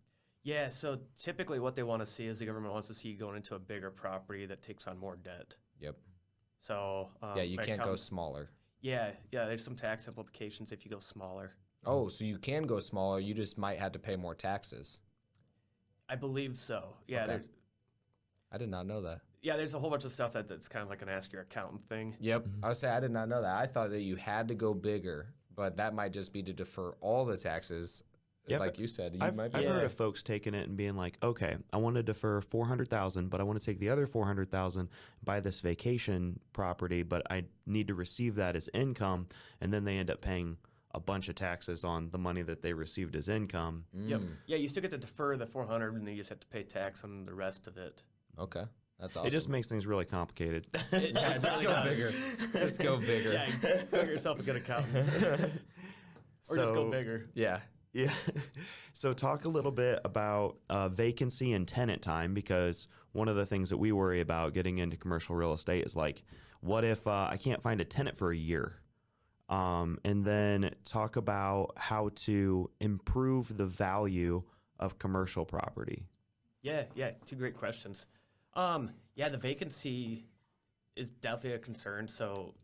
Yeah, so typically what they want to see is the government wants to see you going into a bigger property that takes on more debt.
Yep.
So
Yeah, you can't go smaller.
Yeah, there's some tax implications if you go smaller.
Oh, so you can go smaller. You just might have to pay more taxes.
I believe so. Yeah,
Okay. I did not know that.
yeah. There's a whole bunch of stuff that's kind of like an ask your accountant thing.
Yep. I would say I did not know that. I thought that you had to go bigger, but that might just be to defer all the taxes.
Yeah,
like you said,
I've
might be.
heard of folks taking it and being like, okay, I want to defer $400,000, but I want to take the other $400,000, buy this vacation property, but I need to receive that as income, and then they end up paying a bunch of taxes on the money that they received as income.
Yep. Yeah, you still get to defer the 400, and then you just have to pay tax on the rest of it.
Okay. That's awesome.
It just makes things really complicated.
Yeah,
just go bigger. Just go bigger.
Yeah, figure yourself a good accountant, or just go bigger.
Yeah.
Yeah. So talk a little bit about vacancy and tenant time, because one of the things that we worry about getting into commercial real estate is like, what if I can't find a tenant for a year? And then talk about how to improve the value of commercial property.
Yeah, two great questions. Yeah, the vacancy is definitely a concern. So,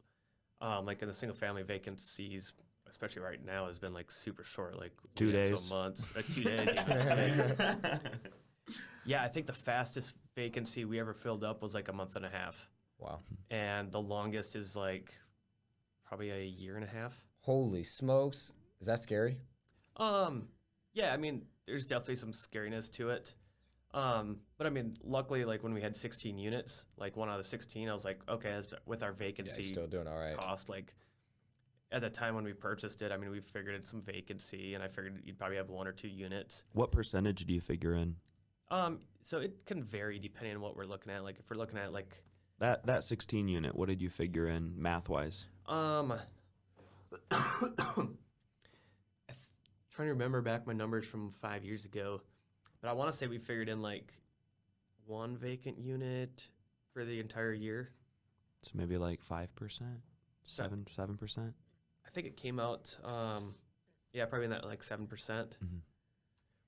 like in the single family vacancies, especially right now, has been like super short, like
2 days,
to a month, 2 days even. Yeah, I think the fastest vacancy we ever filled up was like a month and a half,
Wow.
and the longest is like probably a year and a half.
Holy smokes. Is that scary?
Yeah, I mean, there's definitely some scariness to it. But I mean, luckily, like when we had 16 units, like 1 out of 16, I was like, okay, that's with our
Yeah,
vacancy
you're still doing all right.
cost, like at the time when we purchased it, I mean, we figured in some vacancy, and I figured you'd probably have 1 or 2 units.
What percentage do you figure in?
So it can vary depending on what we're looking at. Like if we're looking at like
That 16 unit, what did you figure in math-wise?
trying to remember back my numbers from 5 years ago, but I want to say we figured in like 1 vacant unit for the entire year.
So maybe like 5%, 7%.
I think it came out, yeah, probably in that like 7%.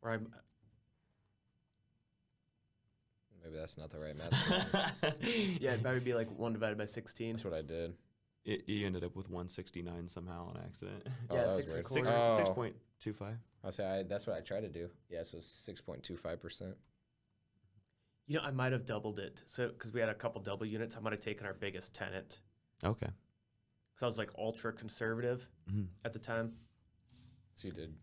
Where I'm.
Maybe that's not the right math.
Yeah, it'd probably be like 1 divided by 16.
That's what I did.
You ended up with 169 somehow on accident.
Oh,
Yeah,
that was
6
weird.
and a quarter.
6.25.
I'll say that's what I try to do. Yeah, so 6.25%.
You know, I might have doubled it. So, because we had a couple double units, I might have taken our biggest tenant.
Okay.
Because I was like ultra conservative at the time.
So you did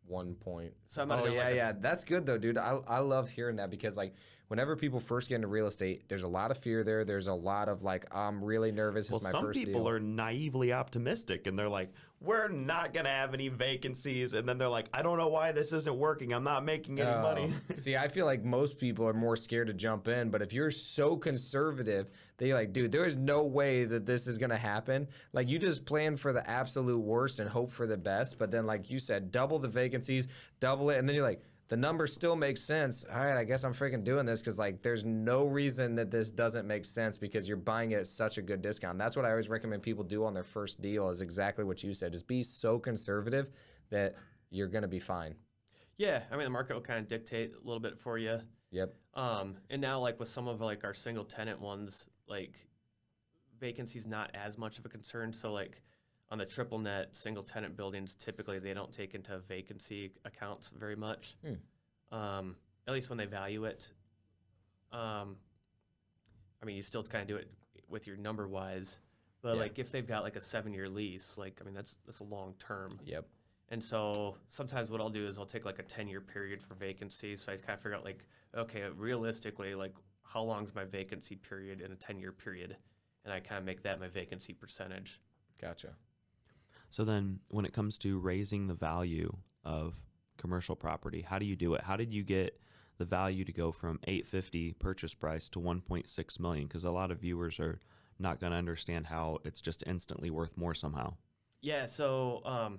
1 point.
So I might have
Oh
done
yeah,
like
yeah. That's good though, dude. I love hearing that because like whenever people first get into real estate, there's a lot of fear there. There's a lot of like, I'm really nervous.
Well,
It's my
some
first
people
deal.
are naively optimistic, and they're like, "We're not gonna have any vacancies," and then they're like, "I don't know why this isn't working. I'm not making any money."
See, I feel like most people are more scared to jump in, but if you're so conservative that you're like, dude, there's no way that this is gonna happen. Like you just plan for the absolute worst and hope for the best, but then like you said, double the vacancies, double it, and then you're like, the number still makes sense. All right, I guess I'm freaking doing this because like there's no reason that this doesn't make sense because you're buying it at such a good discount. That's what I always recommend people do on their first deal is exactly what you said. Just be so conservative that you're going to be fine.
Yeah, I mean, the market will kind of dictate a little bit for you.
Yep.
And now, like with some of like our single tenant ones, like vacancy's not as much of a concern. So like on the triple net single tenant buildings, typically they don't take into vacancy accounts very much. At least when they value it. I mean, you still kind of do it with your number wise, but
Yeah.
like if they've got like a 7-year lease, like I mean that's a long term.
Yep.
And so sometimes what I'll do is I'll take like a 10-year period for vacancy. So I kind of figure out like, okay, realistically, like how long is my vacancy period in a 10-year period? And I kind of make that my vacancy percentage.
Gotcha.
So then when it comes to raising the value of commercial property, how do you do it? How did you get the value to go from $850 purchase price to $1.6 million? Because a lot of viewers are not going to understand how it's just instantly worth more somehow.
Yeah, so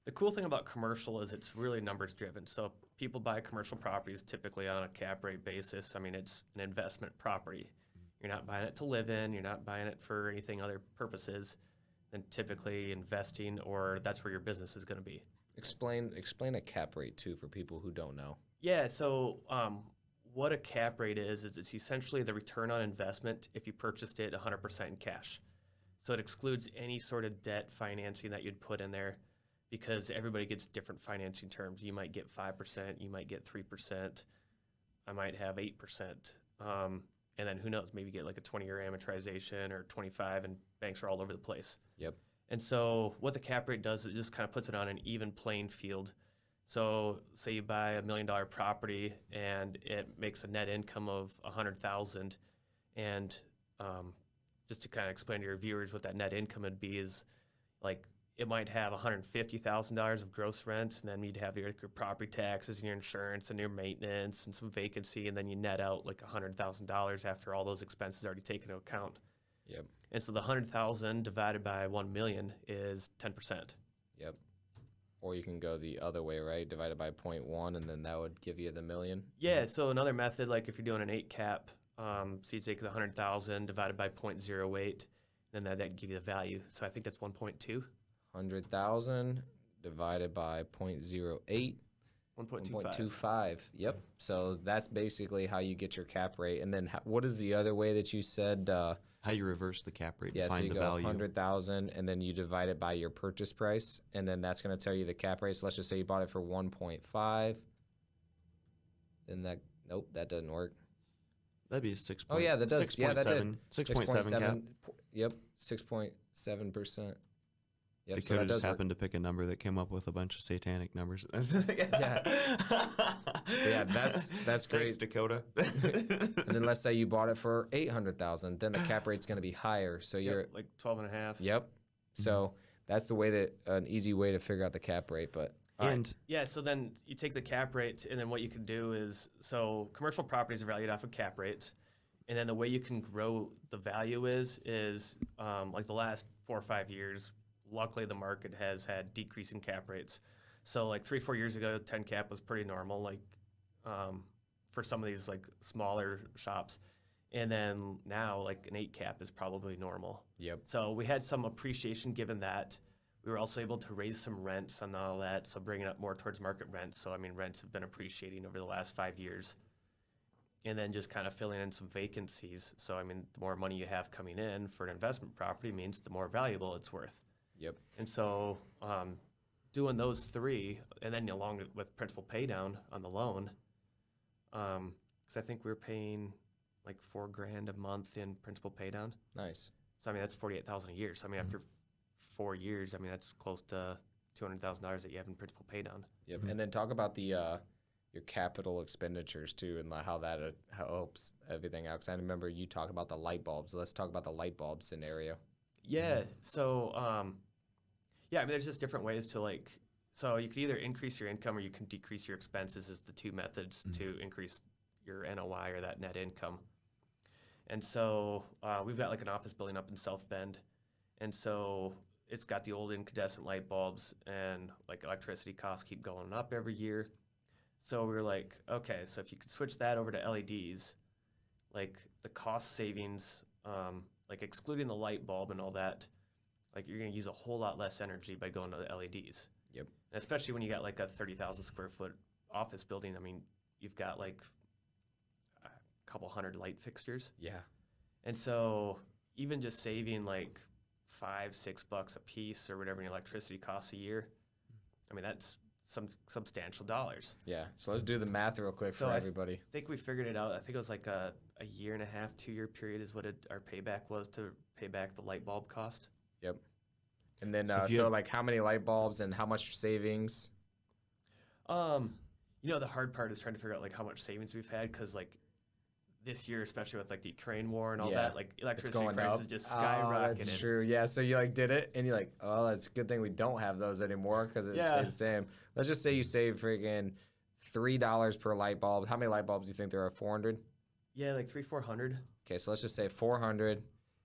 the cool thing about commercial is it's really numbers driven. So people buy commercial properties typically on a cap rate basis. I mean, it's an investment property. You're not buying it to live in. You're not buying it for anything other purposes than typically investing, or that's where your business is going to be.
Explain a cap rate too for people who don't know.
Yeah, so what a cap rate is it's essentially the return on investment if you purchased it 100% in cash. So it excludes any sort of debt financing that you'd put in there, because everybody gets different financing terms. You might get 5%, you might get 3%, I might have 8%. And then who knows, maybe get like a 20-year amortization or 25, and banks are all over the place.
Yep.
And so what the cap rate does, it just kind of puts it on an even playing field. So say you buy $1 million property and it makes a net income of $100,000, and just to kind of explain to your viewers what that net income would be is like it might have $150,000 of gross rent, and then you'd have your property taxes and your insurance and your maintenance and some vacancy, and then you net out like $100,000 after all those expenses already taken into account.
Yep.
And so the 100,000 divided by 1 million is 10%.
Yep. Or you can go the other way, right? Divided by 0.1, and then that would give you the million.
Yeah. So another method, like if you're doing an 8 cap, so you take the 100,000 divided by 0.08, then that'd give you the value. So I think that's 1.2.
100,000 divided by 0.08. 1.25. Yep. So that's basically how you get your cap rate. And then what is the other way that you said?
How you reverse the cap rate
Yeah,
to
so
find
you
the
go
value.
100,000 and then you divide it by your purchase price, and then that's going to tell you the cap rate. So let's just say you bought it for 1.5. Then nope, that doesn't work.
That'd be a 6.
Oh yeah, that does.
6.
Yeah, that
7.
did.
6.7 cap.
Yep, 6.7%. Yep, so
Dakota
that does
just happened to pick a number that came up with a bunch of satanic numbers.
Yeah, that's great.
Thanks, Dakota.
And then let's say you bought it for 800,000, then the cap rate's going to be higher. So you're
like 12.5.
Yep. So that's the way that an easy way to figure out the cap rate. But
And
Yeah, so then you take the cap rate, and then what you can do is, so commercial properties are valued off of cap rates, and then the way you can grow the value is like the last 4 or 5 years, luckily the market has had decreasing cap rates. So like 3 or 4 years ago, 10 cap was pretty normal, like for some of these like smaller shops. And then now like an 8 cap is probably normal.
Yep.
So we had some appreciation given that. We were also able to raise some rents on all that, so bringing up more towards market rents. So I mean, rents have been appreciating over the last 5 years. And then just kind of filling in some vacancies. So I mean, the more money you have coming in for an investment property means the more valuable it's worth.
Yep.
And so doing those 3, and then along with principal pay down on the loan, because I think we were paying like $4,000 a month in principal pay down.
Nice.
So I mean, that's $48,000 a year. So I mean, after 4 years, I mean, that's close to $200,000 that you have in principal pay down.
Yep. And then talk about the your capital expenditures too, and how that helps everything out. 'Cause I remember you talk about the light bulbs. Let's talk about the light bulb scenario.
Yeah. So yeah, I mean, there's just different ways to like. So you could either increase your income or you can decrease your expenses. Is the 2 methods to increase your NOI or that net income. And so we've got like an office building up in South Bend, and so it's got the old incandescent light bulbs, and like electricity costs keep going up every year. So we were like, okay, so if you could switch that over to LEDs, like the cost savings, like excluding the light bulb and all that, like you're gonna use a whole lot less energy by going to the LEDs.
Yep.
And especially when you got like a 30,000 square foot office building. I mean, you've got like a couple hundred light fixtures.
Yeah.
And so even just saving like $5-6 a piece or whatever the electricity costs a year, I mean, that's some substantial dollars.
Yeah. So let's do the math real quick
So
for
I
everybody.
I think we figured it out. I think it was like a 1.5-2 year period is what our payback was to pay back the light bulb cost.
Yep. And then,
So if you
so
have-
like how many light bulbs and how much savings?
You know, the hard part is trying to figure out like how much savings we've had because like this year, especially with like the Ukraine war and all
Yeah,
that, like
It's
electricity
going
prices
up.
just
Oh,
skyrocketed.
that's true. Yeah, so you like did it, and you're like, oh, that's a good thing we don't have those anymore because it
Yeah.
stayed the same. Let's just say you save freaking $3 per light bulb. How many light bulbs do you think there are? 400.
Yeah, like 300-400.
Okay, so let's just say 400.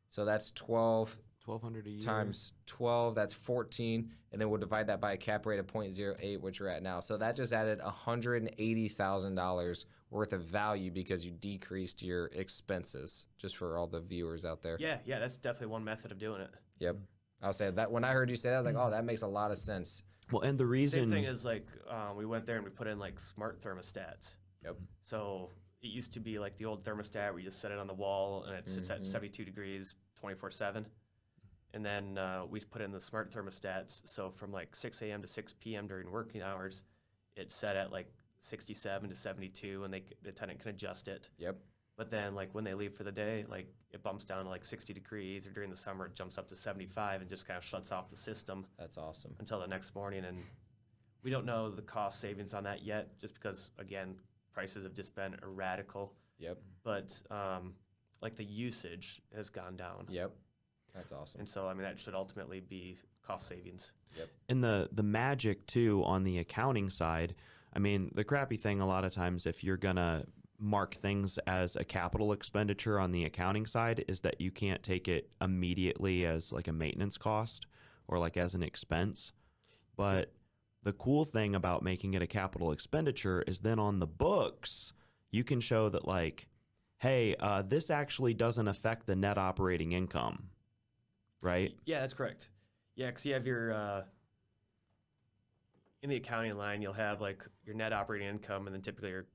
So that's 12
$1,200 a year
times 12. That's 14, and then we'll divide that by a cap rate of 0.08, which we're at now. So that just added $180,000 worth of value because you decreased your expenses. Just for all the viewers out there.
Yeah, that's definitely one method of doing it.
Yep. I'll say that when I heard you say that, I was like, oh, that makes a lot of sense.
Well, and the reason
Same thing is like we went there and we put in like smart thermostats.
Yep.
So it used to be like the old thermostat where you just set it on the wall and it sits at 72 degrees 24/7. And then we put in the smart thermostats. So from like 6 a.m. to 6 p.m. during working hours, it's set at like 67 to 72, and the tenant can adjust it.
Yep.
But then like when they leave for the day, like it bumps down to like 60 degrees, or during the summer it jumps up to 75 and just kind of shuts off the system
That's awesome.
until the next morning. And we don't know the cost savings on that yet, just because again prices have just been erratical.
Yep.
But like the usage has gone down.
Yep. That's awesome.
And so, I mean, that should ultimately be cost savings.
and the magic too on the accounting side. I mean, the crappy thing a lot of times if you're gonna mark things as a capital expenditure on the accounting side is that you can't take it immediately as like a maintenance cost or like as an expense. But the cool thing about making it a capital expenditure is then on the books, you can show that like, hey, this actually doesn't affect the net operating income, right?
Yeah, that's correct. Yeah, because you have your, in the accounting line, you'll have like your net operating income, and then typically your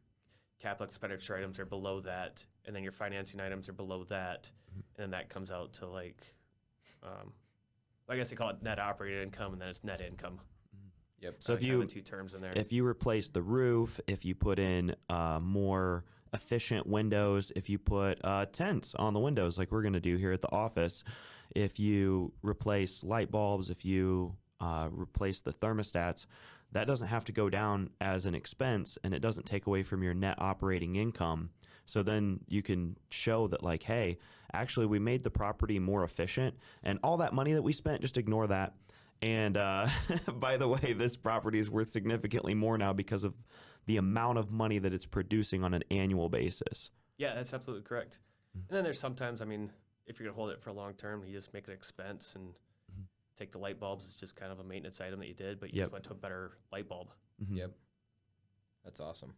capital expenditure items are below that, and then your financing items are below that, and then that comes out to like, I guess they call it net operating income, and then it's net income.
Yep.
So
That's
if
kind of
you
the two terms in there.
if you replace the roof, if you put in more efficient windows, if you put tents on the windows like we're going to do here at the office, if you replace light bulbs, if you replace the thermostats, that doesn't have to go down as an expense, and it doesn't take away from your net operating income. So then you can show that like, hey, actually we made the property more efficient, and all that money that we spent, just ignore that. And by the way, this property is worth significantly more now because of the amount of money that it's producing on an annual basis.
Yeah, that's absolutely correct. And then there's sometimes, I mean, if you're going to hold it for a long term, you just make an expense and take the light bulbs. It's just kind of a maintenance item that you did, but you
Yep.
just went to a better light bulb.
Yep. That's awesome.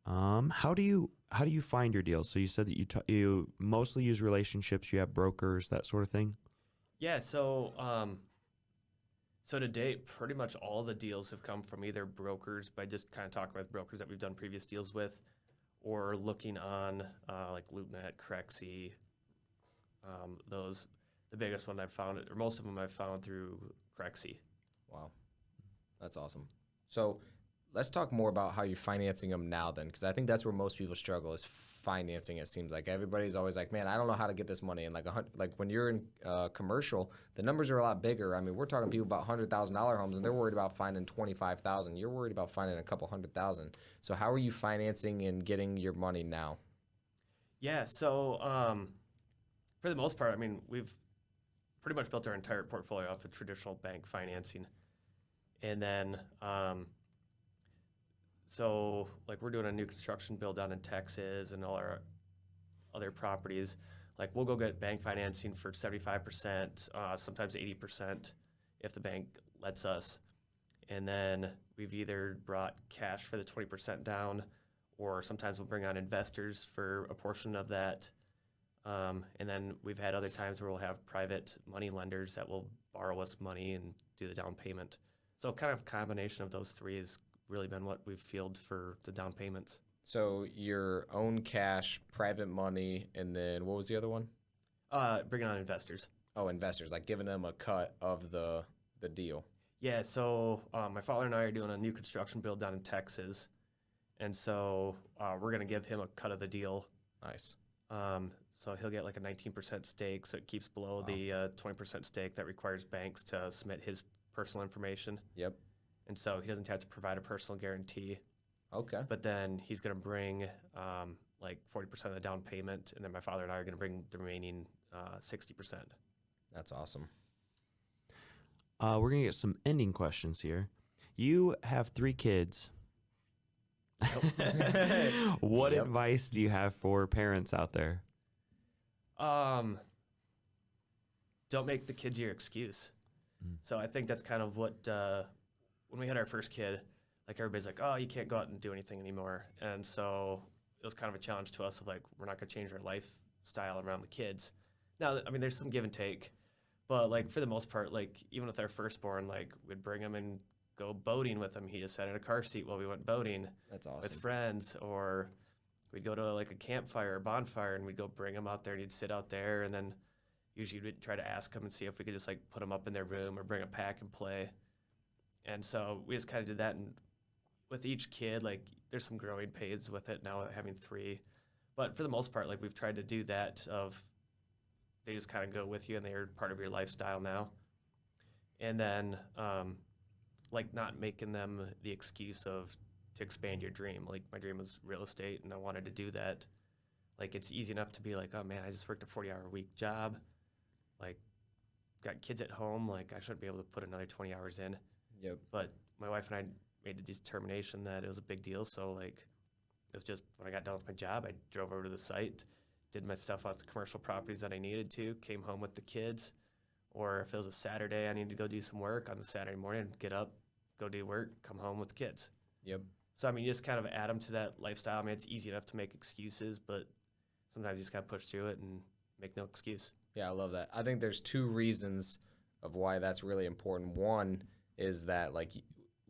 How do you find your deals? So you said that you mostly use relationships, you have brokers, that sort of thing.
Yeah, so so to date, pretty much all the deals have come from either brokers, by just kind of talking with brokers that we've done previous deals with, or looking on like LoopNet, Crexy, those. The biggest one I've found, or most of them I've found through Crexy.
Wow. That's awesome. So let's talk more about how you're financing them now then, because I think that's where most people struggle is financing. It seems like everybody's always like, man, I don't know how to get this money. And like when you're in commercial, the numbers are a lot bigger. I mean, we're talking people about $100,000 homes, and they're worried about finding 25,000. You're worried about finding a couple $100,000. So how are you financing and getting your money now?
Yeah, so for the most part, I mean, we've pretty much built our entire portfolio off of traditional bank financing. And then, so like we're doing a new construction build down in Texas and all our other properties. Like we'll go get bank financing for 75%, sometimes 80% if the bank lets us. And then we've either brought cash for the 20% down, or sometimes we'll bring on investors for a portion of that. And then we've had other times where we'll have private money lenders that will borrow us money and do the down payment. So kind of a combination of those three has really been what we've fielded for the down payments.
So your own cash, private money, and then what was the other one?
Bringing on investors.
Oh, investors, like giving them a cut of the deal.
Yeah, so my father and I are doing a new construction build down in Texas. And so we're going to give him a cut of the deal.
Nice.
So he'll get like a 19% stake, so it keeps below the 20% stake that requires banks to submit his personal information.
Yep.
And so he doesn't have to provide a personal guarantee.
Okay.
But then he's going to bring like 40% of the down payment, and then my father and I are going to bring the remaining 60%.
That's awesome.
We're going to get some ending questions here. You have 3 kids. What
Yep.
advice do you have for parents out there?
Don't make the kids your excuse. So I think that's kind of what, when we had our first kid, like everybody's like, oh, you can't go out and do anything anymore. And so it was kind of a challenge to us of like, we're not going to change our lifestyle around the kids. Now, I mean, there's some give and take, but like for the most part, like even with our firstborn, like we'd bring him and go boating with him. He just sat in a car seat while we went boating.
That's awesome.
With friends, or we'd go to like a campfire or bonfire and we'd go bring him out there and he'd sit out there, and then usually we'd try to ask him and see if we could just like put him up in their room or bring a pack and play. And so we just kind of did that, and with each kid, like there's some growing pains with it now having 3, but for the most part, like we've tried to do that of they just kind of go with you and they're part of your lifestyle now. And then like not making them the excuse of to expand your dream. Like my dream was real estate and I wanted to do that. Like it's easy enough to be like, oh man, I just worked a 40-hour-a-week job. Like got kids at home, like I shouldn't be able to put another 20 hours in.
Yep.
But my wife and I made a determination that it was a big deal. So like it was just when I got done with my job, I drove over to the site, did my stuff off the commercial properties that I needed to, came home with the kids. Or if it was a Saturday, I needed to go do some work on the Saturday morning, get up, go do work, come home with the kids.
Yep.
So, I mean, you just kind of add them to that lifestyle. I mean, it's easy enough to make excuses, but sometimes you just got to push through it and make no excuse.
Yeah, I love that. I think there's 2 reasons of why that's really important. One is that, like,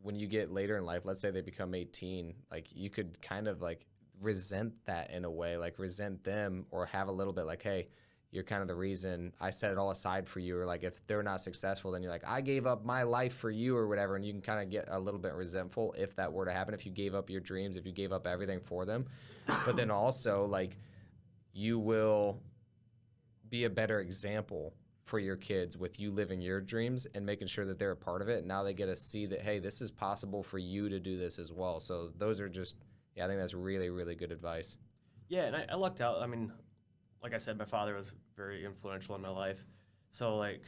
when you get later in life, let's say they become 18, like, you could kind of, like, resent that in a way, like, resent them or have a little bit like, hey, you're kind of the reason I set it all aside for you. Or like if they're not successful, then you're like, I gave up my life for you or whatever. And you can kind of get a little bit resentful if that were to happen, if you gave up your dreams, if you gave up everything for them. But then also like you will be a better example for your kids with you living your dreams and making sure that they're a part of it. And now they get to see that, hey, this is possible for you to do this as well. So those are just, yeah, I think that's really, really good advice.
Yeah, and I lucked out. I mean, like I said, my father was very influential in my life. So, like,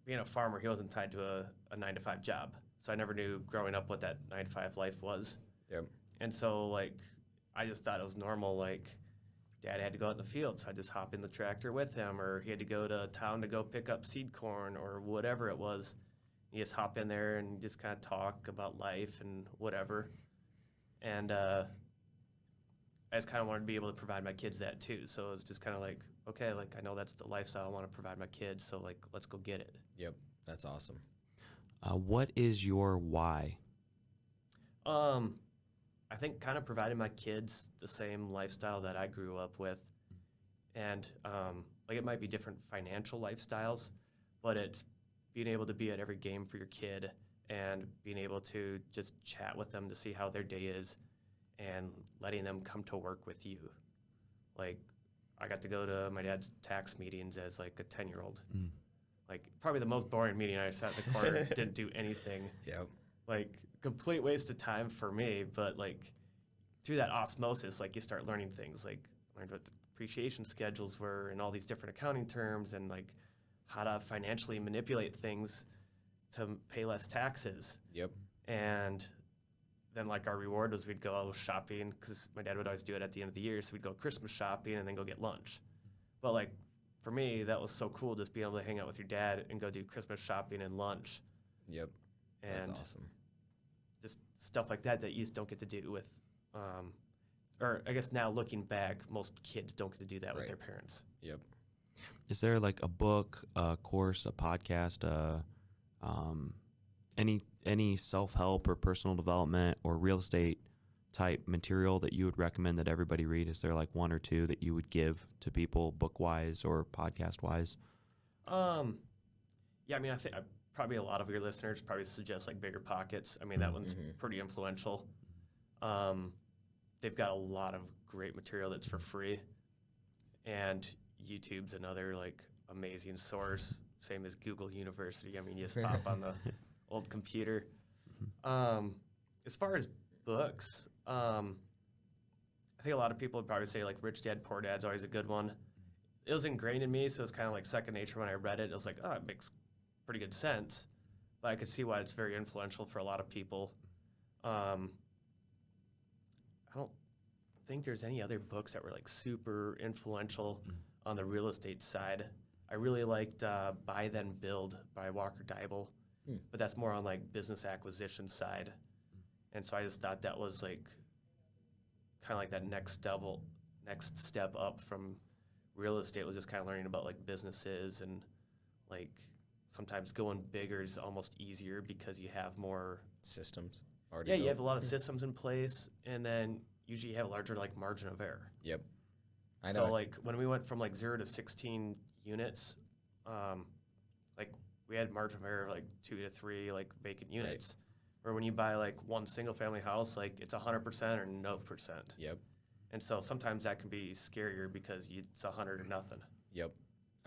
being a farmer, he wasn't tied to a 9-to-5 job. So I never knew growing up what that 9-to-5 life was.
Yep.
And so, like, I just thought it was normal. Like, Dad had to go out in the field, so I'd just hop in the tractor with him, or he had to go to town to go pick up seed corn or whatever it was. You just hop in there and just kind of talk about life and whatever. And I just kind of wanted to be able to provide my kids that too. So it was just kind of like, okay, like I know that's the lifestyle I want to provide my kids. So like, let's go get it.
Yep. That's awesome.
What is your why?
I think kind of providing my kids the same lifestyle that I grew up with. And like it might be different financial lifestyles, but it's being able to be at every game for your kid and being able to just chat with them to see how their day is and letting them come to work with you. Like, I got to go to my dad's tax meetings as like a 10-year-old. Like, probably the most boring meeting. I sat in the corner, didn't do anything.
Yep.
Like, complete waste of time for me, but like, through that osmosis, like, you start learning things. Like, learned what the depreciation schedules were and all these different accounting terms and like how to financially manipulate things to pay less taxes.
Yep.
And then like our reward was we'd go shopping because my dad would always do it at the end of the year. So we'd go Christmas shopping and then go get lunch. But like for me, that was so cool just being able to hang out with your dad and go do Christmas shopping and lunch.
Yep.
And
That's awesome.
just stuff like that that you just don't get to do with, or I guess now looking back, most kids don't get to do that with
Right.
their parents.
Yep.
Is there like a book, a course, a podcast, any self-help or personal development or real estate type material that you would recommend that everybody read? Is there like 1 or 2 that you would give to people book-wise or podcast-wise?
Yeah, I mean, I think probably a lot of your listeners probably suggest like Bigger Pockets. I mean, that one's pretty influential. They've got a lot of great material that's for free. and YouTube's another like amazing source. Same as Google University. I mean, you just pop on the old computer. As far as books, I think a lot of people would probably say like Rich Dad Poor Dad's always a good one. It was ingrained in me, so it's kind of like second nature when I read it. It was like, oh, it makes pretty good sense. But I could see why it's very influential for a lot of people. I don't think there's any other books that were like super influential on the real estate side. I really liked Buy Then Build by Walker Deibel, but that's more on like business acquisition side. And so I just thought that was like kind of like that next step up from real estate, was just kind of learning about like businesses, and like sometimes going bigger is almost easier because you have more
Systems already.
Yeah, you
built.
have a lot of systems in place, and then usually you have a larger like margin of error.
Yep. I know.
So like when we went from like 0 to 16 units, like we had margin of error of like 2 to 3 like vacant units. Where when you buy like one single family house, like it's 100% or no percent.
Yep.
And so sometimes that can be scarier because it's 100 or nothing.
Yep.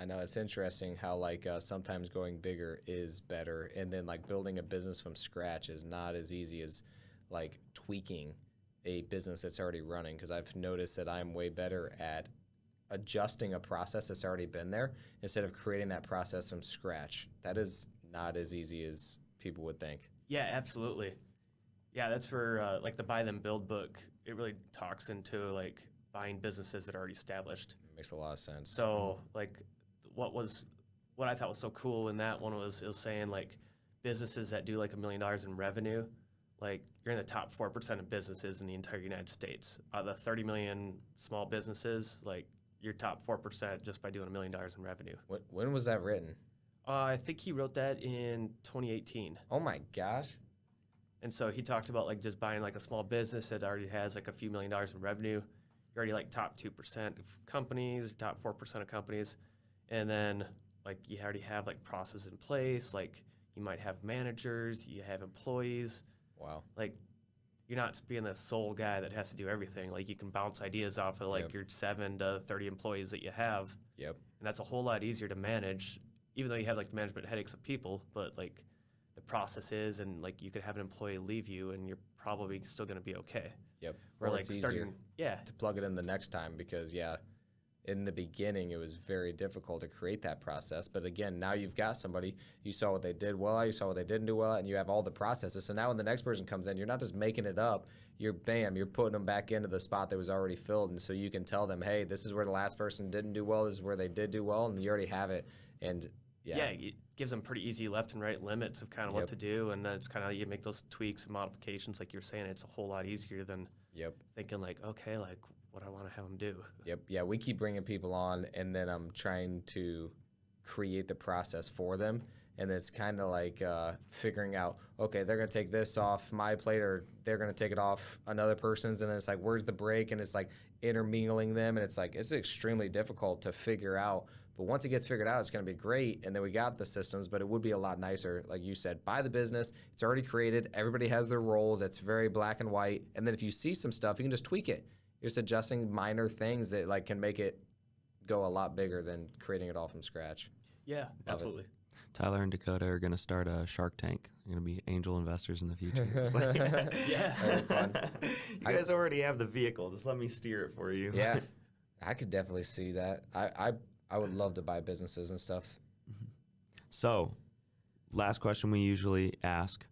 I know, it's interesting how like sometimes going bigger is better, and then like building a business from scratch is not as easy as like tweaking a business that's already running, because I've noticed that I'm way better at adjusting a process that's already been there instead of creating that process from scratch. That is not as easy as people would think.
Yeah, absolutely. Yeah, that's for like the Buy Then Build book. It really talks into like buying businesses that are already established.
Makes a lot of sense.
So like what I thought was so cool in that one was, it was saying like businesses that do like $1 million in revenue, like you're in the top 4% of businesses in the entire United States. The 30 million small businesses, like you're top 4% just by doing $1 million in revenue.
When was that written?
I think he wrote that in 2018.
Oh my gosh.
And so he talked about like just buying like a small business that already has like a few $1 million in revenue. You're already like top 2% of companies, top 4% of companies. And then like you already have like processes in place. Like you might have managers, you have employees.
Wow.
Like you're not being the sole guy that has to do everything. Like you can bounce ideas off of like your 7 to 30 employees that you have.
Yep.
And that's a whole lot easier to manage, even though you have like the management headaches of people, but like the processes, and like you could have an employee leave you and you're probably still going to be okay.
Yep.
Or
Or
like
it's easier
starting,
to plug it in the next time, because in the beginning it was very difficult to create that process. But again, now you've got somebody, you saw what they did well, you saw what they didn't do well, and you have all the processes. So now when the next person comes in, you're not just making it up, you're putting them back into the spot that was already filled. And so you can tell them, hey, this is where the last person didn't do well, this is where they did do well, and you already have it. And
yeah, it gives them pretty easy left and right limits of kind of what to do, and then it's kind of you make those tweaks and modifications like you're saying. It's a whole lot easier than thinking like, okay, like what I want to have them do.
Yep. Yeah, we keep bringing people on, and then I'm trying to create the process for them, and it's kind of like figuring out, okay, they're going to take this off my plate, or they're going to take it off another person's, and then it's like, where's the break? And it's like intermingling them, and it's like it's extremely difficult to figure out. But once it gets figured out, it's going to be great. And then we got the systems, but it would be a lot nicer, like you said, buy the business. It's already created. Everybody has their roles. It's very black and white. And then if you see some stuff, you can just tweak it. You're just adjusting minor things that like can make it go a lot bigger than creating it all from scratch.
Yeah, absolutely.
Tyler and Dakota are going to start a Shark Tank. They're going to be angel investors in the future.
Yeah.
That'd be fun.
You guys already have the vehicle. Just let me steer it for you.
Yeah, I could definitely see that. I would love to buy businesses and stuff.
So, last question we usually ask.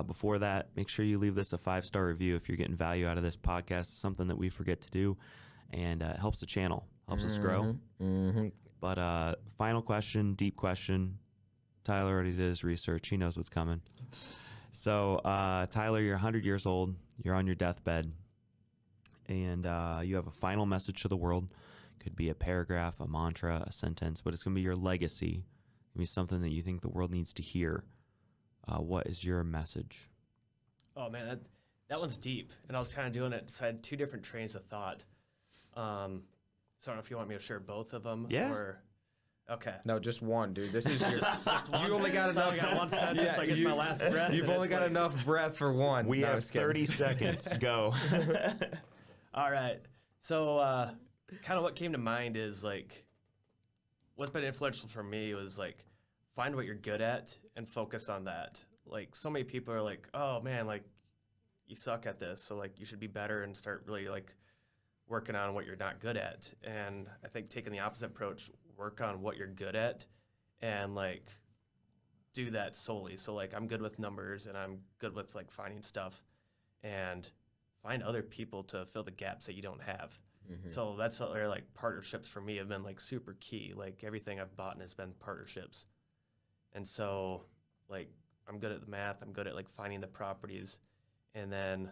Before that, make sure you leave this a 5-star review if you're getting value out of this podcast. It's something that we forget to do, and it helps the channel, helps us grow.
Mm-hmm.
But final question, deep question. Tyler already did his research. He knows what's coming. So, Tyler, you're 100 years old. You're on your deathbed, and you have a final message to the world. Could be a paragraph, a mantra, a sentence, but it's going to be your legacy. It's going to be something that you think the world needs to hear. What is your message?
Oh, man, that one's deep. And I was kind of doing it, so I had 2 different trains of thought. So I don't know if you want me to share both of them.
Yeah.
Or, okay.
No, just one, dude. This is your. You only got
So
enough.
I got one sentence, like it's my last breath.
You've
and
only
it's
got
like-
enough breath for one.
We
No,
have
just kidding.
30 seconds. Go.
All right. So kind of what came to mind is like, what's been influential for me was like, find what you're good at and focus on that. Like so many people are like, oh man, like you suck at this, so like you should be better and start really like working on what you're not good at. And I think taking the opposite approach, work on what you're good at and like do that solely. So like I'm good with numbers and I'm good with like finding stuff, and find other people to fill the gaps that you don't have. So that's where like partnerships for me have been like super key. Like everything I've bought has been partnerships. And so like I'm good at the math, I'm good at like finding the properties, and then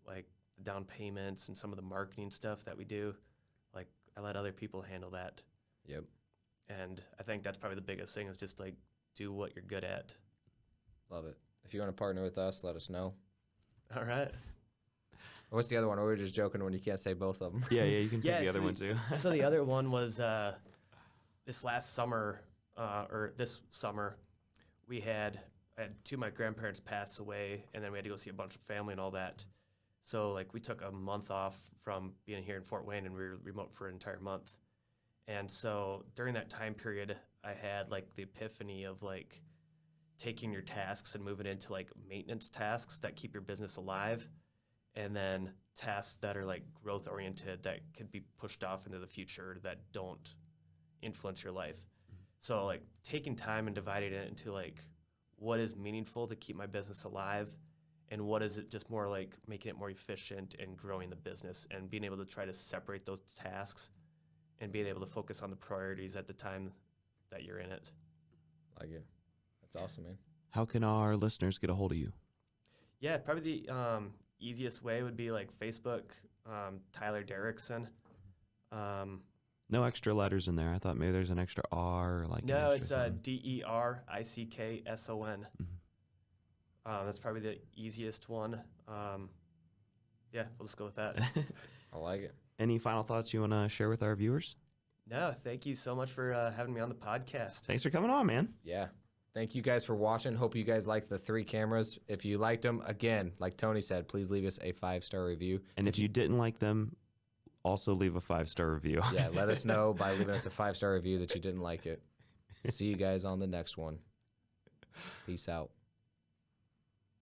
like the down payments and some of the marketing stuff that we do, like I let other people handle that.
Yep.
And I think that's probably the biggest thing is just like do what you're good at.
Love it. If you want to partner with us, let us know.
All right.
What's the other one? Or we're just joking when you can't say both of them.
Yeah, you can take
Yeah,
the other
so
one too.
So the other one was this last summer, or this summer, I had two of my grandparents pass away, and then we had to go see a bunch of family and all that. So like we took a month off from being here in Fort Wayne, and we were remote for an entire month. And so during that time period, I had like the epiphany of like taking your tasks and moving into like maintenance tasks that keep your business alive, and then tasks that are like growth oriented that could be pushed off into the future that don't influence your life. So like taking time and dividing it into like what is meaningful to keep my business alive, and what is it just more like making it more efficient and growing the business, and being able to try to separate those tasks and being able to focus on the priorities at the time that you're in it.
Like it. That's awesome, man.
How can our listeners get a hold of you?
Yeah, probably the easiest way would be like Facebook, Tyler Derickson.
No extra letters in there. I thought maybe there's an extra R. Or like
No,
an
it's
extra
Derickson. That's probably the easiest one. Yeah, we'll just go with that.
I like it.
Any final thoughts you want to share with our viewers?
No, thank you so much for having me on the podcast.
Thanks for coming on, man.
Yeah. Thank you guys for watching. Hope you guys liked the 3 cameras. If you liked them, again, like Tony said, please leave us a 5-star review.
And if you didn't like them, also leave a 5-star review.
Yeah, let us know by leaving us a 5-star review that you didn't like it. See you guys on the next one. Peace out.